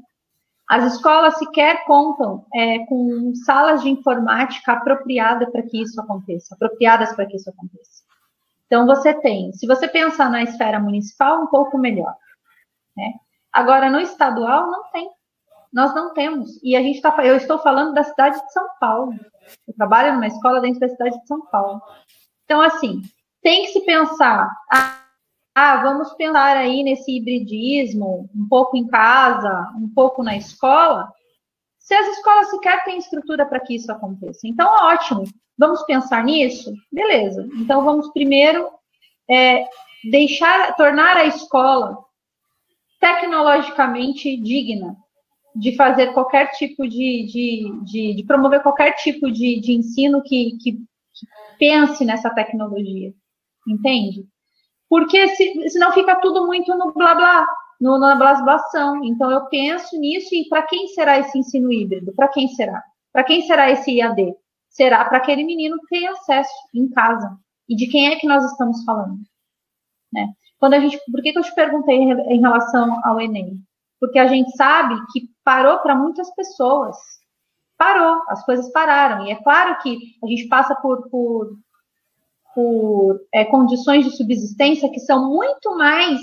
As escolas sequer contam com salas de informática apropriadas para que isso aconteça. Então, se você pensar na esfera municipal, um pouco melhor, né? Agora, no estadual, não tem. Nós não temos. E eu estou falando da cidade de São Paulo. Eu trabalho numa escola dentro da cidade de São Paulo. Então, assim, tem que se pensar... vamos pensar aí nesse hibridismo, um pouco em casa, um pouco na escola, se as escolas sequer têm estrutura para que isso aconteça? Então, ótimo, vamos pensar nisso? Beleza. Então, vamos primeiro tornar a escola tecnologicamente digna de fazer qualquer tipo de promover qualquer tipo de ensino que pense nessa tecnologia, entende? Porque senão fica tudo muito no blá blá, na blasbação. Então eu penso nisso e para quem será esse ensino híbrido? Para quem será? Para quem será esse IAD? Será para aquele menino que tem acesso em casa. E de quem é que nós estamos falando? Né? Por que eu te perguntei em relação ao Enem? Porque a gente sabe que parou para muitas pessoas. Parou, as coisas pararam. E é claro que a gente passa por condições de subsistência que são muito mais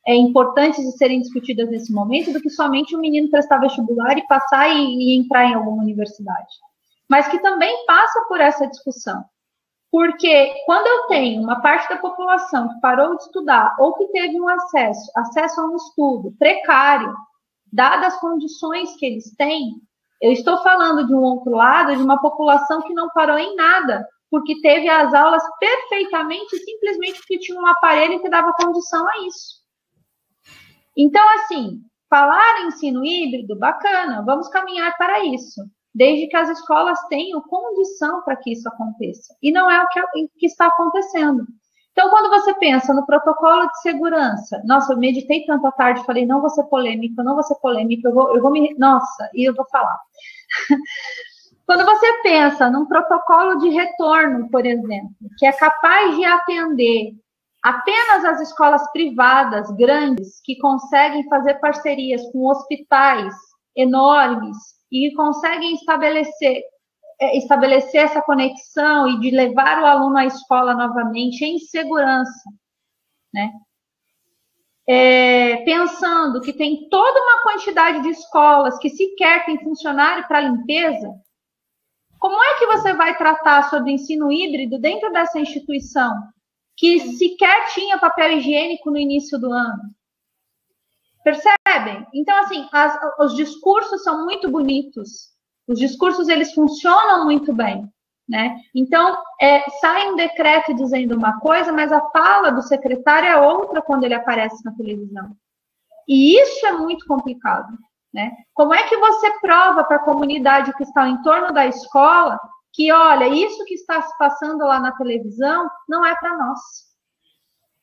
importantes de serem discutidas nesse momento do que somente o menino prestar vestibular e passar e entrar em alguma universidade. Mas que também passa por essa discussão. Porque quando eu tenho uma parte da população que parou de estudar ou que teve um acesso a um estudo precário, dadas as condições que eles têm, eu estou falando de um outro lado, de uma população que não parou em nada, porque teve as aulas perfeitamente, simplesmente porque tinha um aparelho que dava condição a isso. Então, assim, falar em ensino híbrido, bacana, vamos caminhar para isso. Desde que as escolas tenham condição para que isso aconteça. E não é o que está acontecendo. Então, quando você pensa no protocolo de segurança, nossa, eu meditei tanto à tarde, falei, não vou ser polêmica, nossa, e eu vou falar. Quando você pensa num protocolo de retorno, por exemplo, que é capaz de atender apenas as escolas privadas grandes, que conseguem fazer parcerias com hospitais enormes, e conseguem estabelecer essa conexão e de levar o aluno à escola novamente em segurança, né? Pensando que tem toda uma quantidade de escolas que sequer tem funcionário para limpeza, como é que você vai tratar sobre ensino híbrido dentro dessa instituição que sequer tinha papel higiênico no início do ano? Percebem? Então, assim, os discursos são muito bonitos. Os discursos, eles funcionam muito bem, né? Então, sai um decreto dizendo uma coisa, mas a fala do secretário é outra quando ele aparece na televisão. E isso é muito complicado, né? Como é que você prova para a comunidade que está em torno da escola que, olha, isso que está se passando lá na televisão não é para nós.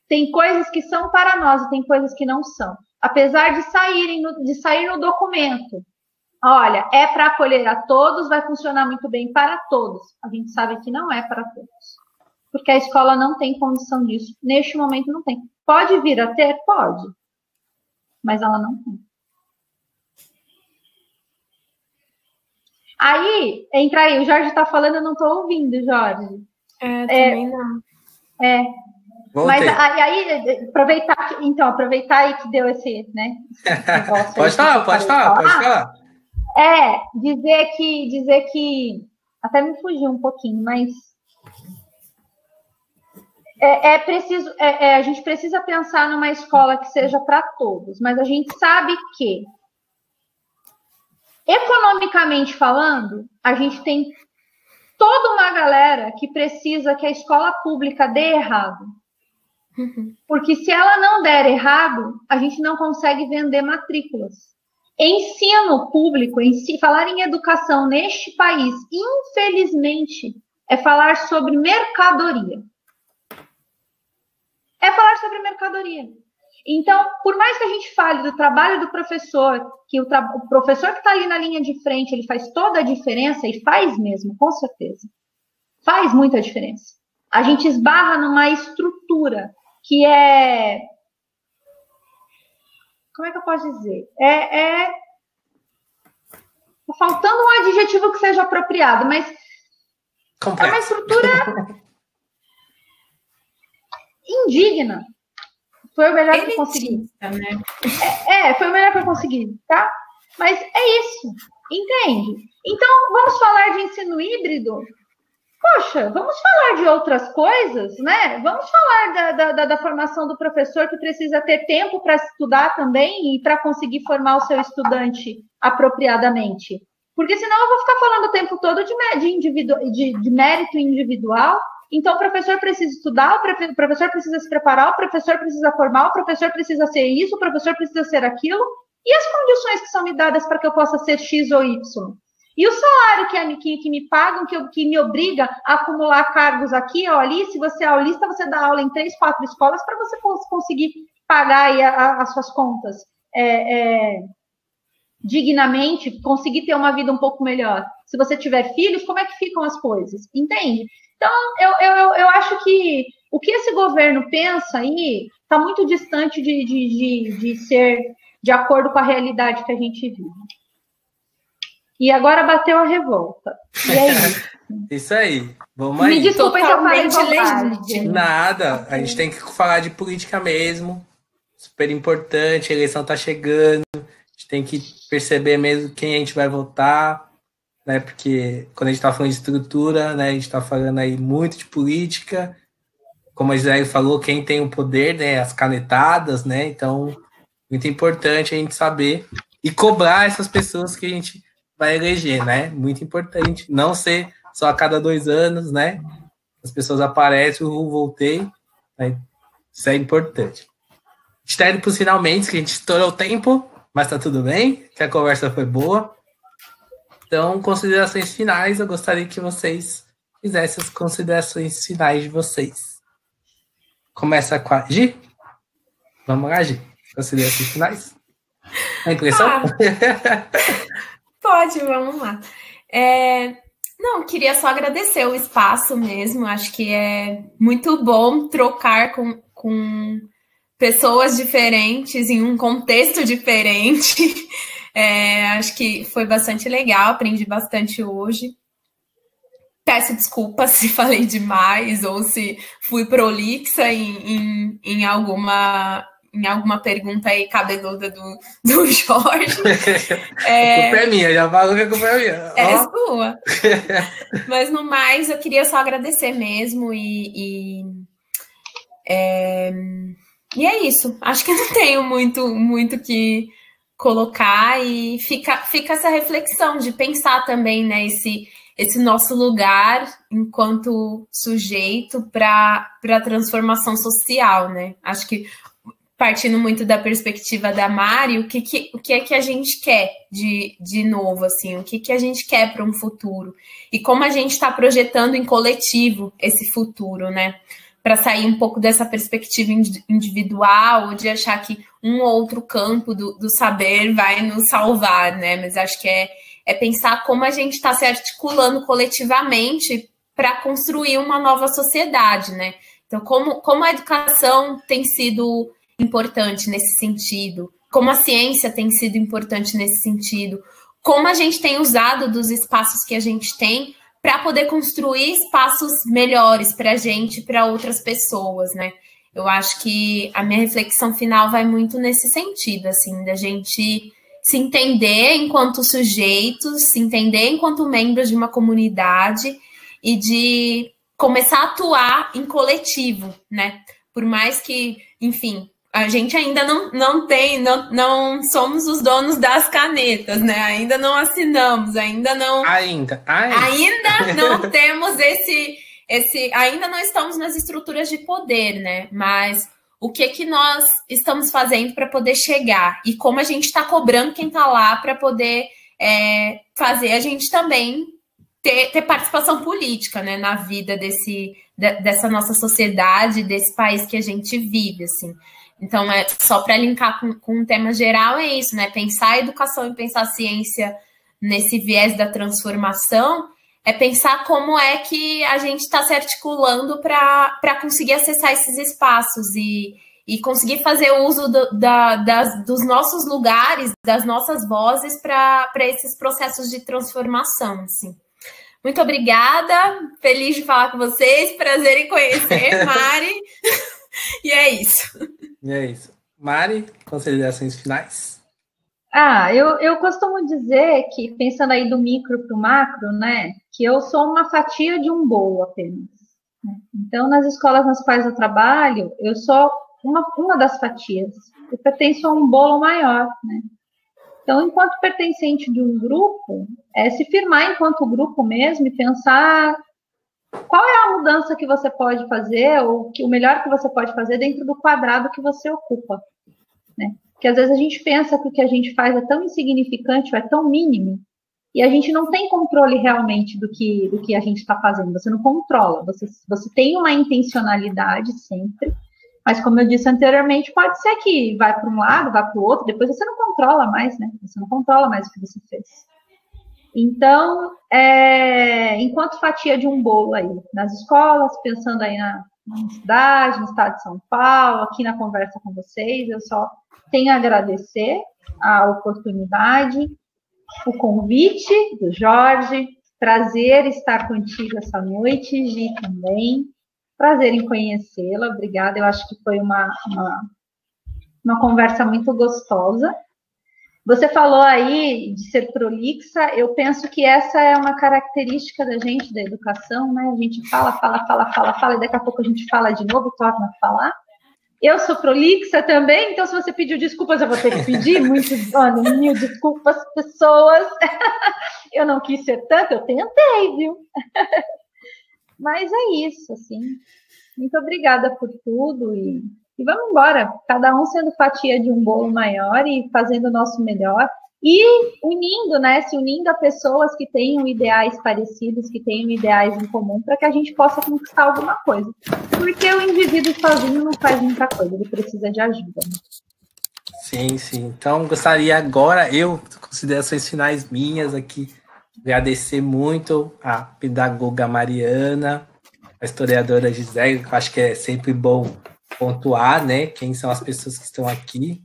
Tem coisas que são para nós e tem coisas que não são. Apesar de sair no documento, olha, é para acolher a todos, vai funcionar muito bem para todos. A gente sabe que não é para todos. Porque a escola não tem condição disso. Neste momento não tem. Pode vir a ter? Pode. Mas ela não tem. Aí, entra aí, o Jorge está falando, eu não estou ouvindo, Jorge. Também não. Voltei. Mas aí aproveitar aí que deu esse, né? Esse pode falar. Dizer que até me fugiu um pouquinho, mas preciso, a gente precisa pensar numa escola que seja para todos, mas a gente sabe que, economicamente falando, a gente tem toda uma galera que precisa que a escola pública dê errado. Porque se ela não der errado, a gente não consegue vender matrículas. Ensino público, falar em educação neste país, infelizmente, é falar sobre mercadoria. Então, por mais que a gente fale do trabalho do professor, que o professor que está ali na linha de frente, ele faz toda a diferença, e faz mesmo, com certeza. Faz muita diferença. A gente esbarra numa estrutura que como é que eu posso dizer? Tá faltando um adjetivo que seja apropriado, mas complexo. É uma estrutura indigna. Foi o melhor que eu consegui. Né? Foi o melhor que eu consegui, tá? Mas é isso, entende? Então, vamos falar de ensino híbrido? Poxa, vamos falar de outras coisas, né? Vamos falar da formação do professor que precisa ter tempo para estudar também e para conseguir formar o seu estudante apropriadamente. Porque senão eu vou ficar falando o tempo todo de mérito individual. Então, o professor precisa estudar, o professor precisa se preparar, o professor precisa formar, o professor precisa ser isso, o professor precisa ser aquilo. E as condições que são me dadas para que eu possa ser X ou Y? E o salário que me pagam, que me obriga a acumular cargos aqui ou ali, se você é aulista, você dá aula em 3, 4 escolas para você conseguir pagar aí as suas contas dignamente, conseguir ter uma vida um pouco melhor. Se você tiver filhos, como é que ficam as coisas? Entende? Então, eu acho que o que esse governo pensa aí está muito distante de ser de acordo com a realidade que a gente vive. E agora bateu a revolta. E é isso. Isso aí. Vamos aí. Me desculpa se eu falei legítimo. Nada. A gente tem que falar de política mesmo. Super importante. A eleição tá chegando. A gente tem que perceber mesmo quem a gente vai votar, né? Porque quando a gente tá falando de estrutura, né? A gente tá falando aí muito de política. Como a Gisele falou, quem tem o poder, né? As canetadas, né? Então, muito importante a gente saber e cobrar essas pessoas que a gente vai eleger, né? Muito importante. Não ser só a cada 2 anos, né? As pessoas aparecem, voltei. Né? Isso é importante. A gente tá indo pros finalmente, que a gente estourou o tempo, mas tá tudo bem, que a conversa foi boa. Então, considerações finais, eu gostaria que vocês fizessem as considerações finais de vocês. Começa com a Gi? Vamos lá, Gi. Considerações finais? A impressão? Pode, vamos lá. Não, queria só agradecer o espaço mesmo. Acho que é muito bom trocar com pessoas diferentes em um contexto diferente. Acho que foi bastante legal, aprendi bastante hoje. Peço desculpas se falei demais ou se fui prolixa em alguma pergunta aí cabeluda do Jorge. A culpa é minha, já falou que a culpa é minha. É sua. Mas no mais, eu queria só agradecer mesmo e é isso. Acho que não tenho muito que colocar e fica essa reflexão de pensar também, né, esse nosso lugar enquanto sujeito para a transformação social, né? Acho que partindo muito da perspectiva da Mari, o que é que a gente quer de novo, assim, o que a gente quer para um futuro e como a gente está projetando em coletivo esse futuro, né? Para sair um pouco dessa perspectiva individual, de achar que um ou outro campo do saber vai nos salvar, né? Mas acho que é pensar como a gente está se articulando coletivamente para construir uma nova sociedade, né? Então, como a educação tem sido importante nesse sentido, como a ciência tem sido importante nesse sentido, como a gente tem usado dos espaços que a gente tem para poder construir espaços melhores para a gente e para outras pessoas, né? Eu acho que a minha reflexão final vai muito nesse sentido, assim, da gente se entender enquanto sujeitos, se entender enquanto membros de uma comunidade e de começar a atuar em coletivo, né? Por mais que, enfim, a gente ainda não somos os donos das canetas, né? Ainda não assinamos, ainda não temos ainda não estamos nas estruturas de poder, né? Mas o que nós estamos fazendo para poder chegar e como a gente está cobrando quem está lá para poder fazer a gente também ter participação política, né, na vida dessa nossa sociedade, desse país que a gente vive, assim. Então, só para linkar com um tema geral, é isso, né? Pensar a educação e pensar a ciência nesse viés da transformação é pensar como é que a gente está se articulando para conseguir acessar esses espaços e conseguir fazer uso dos nossos lugares, das nossas vozes para esses processos de transformação, assim. Muito obrigada, feliz de falar com vocês, prazer em conhecer, Mari. E é isso. Mari, considerações finais? Eu costumo dizer que, pensando aí do micro para o macro, né, que eu sou uma fatia de um bolo apenas. Né? Então, nas escolas nas quais eu trabalho, eu sou uma das fatias. Eu pertenço a um bolo maior, né? Então, enquanto pertencente de um grupo, se firmar enquanto grupo mesmo e pensar qual é a mudança que você pode fazer, ou o melhor que você pode fazer dentro do quadrado que você ocupa, né? Porque às vezes a gente pensa que o que a gente faz é tão insignificante, ou é tão mínimo, e a gente não tem controle realmente do que a gente está fazendo. Você não controla, você tem uma intencionalidade sempre, mas como eu disse anteriormente, pode ser que vai para um lado, vai para o outro, depois você não controla mais, né? Você não controla mais o que você fez. Então, enquanto fatia de um bolo aí nas escolas, pensando aí na cidade, no estado de São Paulo, aqui na conversa com vocês, eu só tenho a agradecer a oportunidade, o convite do Jorge, prazer estar contigo essa noite, Gi também, prazer em conhecê-la, obrigada, eu acho que foi uma conversa muito gostosa. Você falou aí de ser prolixa, eu penso que essa é uma característica da gente, da educação, né? A gente fala, e daqui a pouco a gente fala de novo, torna a falar. Eu sou prolixa também, então se você pediu desculpas, eu vou ter que pedir mil desculpas, pessoas. Eu não quis ser tanto, eu tentei, viu? Mas é isso, assim. Muito obrigada por tudo e vamos embora, cada um sendo fatia de um bolo maior e fazendo o nosso melhor e unindo, né, se unindo a pessoas que tenham ideais parecidos, que tenham ideais em comum, para que a gente possa conquistar alguma coisa. Porque o indivíduo sozinho não faz muita coisa, ele precisa de ajuda. Né? Sim, sim. Então, gostaria agora, considerações finais minhas aqui, agradecer muito a pedagoga Mariana, a historiadora Gisele, que eu acho que é sempre bom pontuar, né, quem são as pessoas que estão aqui,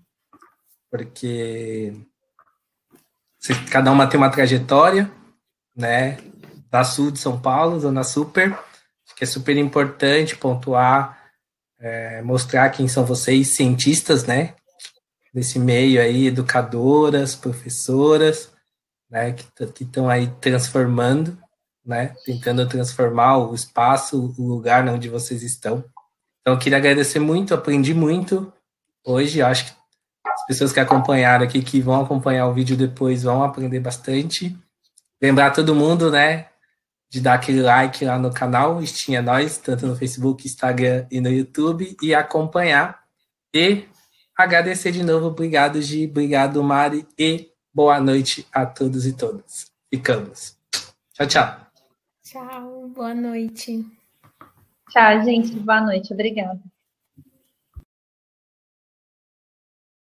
porque cada uma tem uma trajetória, né, da Sul de São Paulo, Zona Super, acho que é super importante pontuar, mostrar quem são vocês, cientistas, né, nesse meio aí, educadoras, professoras, né, que estão aí transformando, né, tentando transformar o espaço, o lugar onde vocês estão. Então, eu queria agradecer muito, aprendi muito hoje, acho que as pessoas que acompanharam aqui, que vão acompanhar o vídeo depois, vão aprender bastante. Lembrar todo mundo, né, de dar aquele like lá no canal, Estinha Nós, tanto no Facebook, Instagram e no YouTube, e acompanhar. E agradecer de novo, obrigado, Gi, obrigado, Mari, e boa noite a todos e todas. Ficamos. Tchau, tchau. Tchau, boa noite. Tchau, gente, boa noite, obrigada.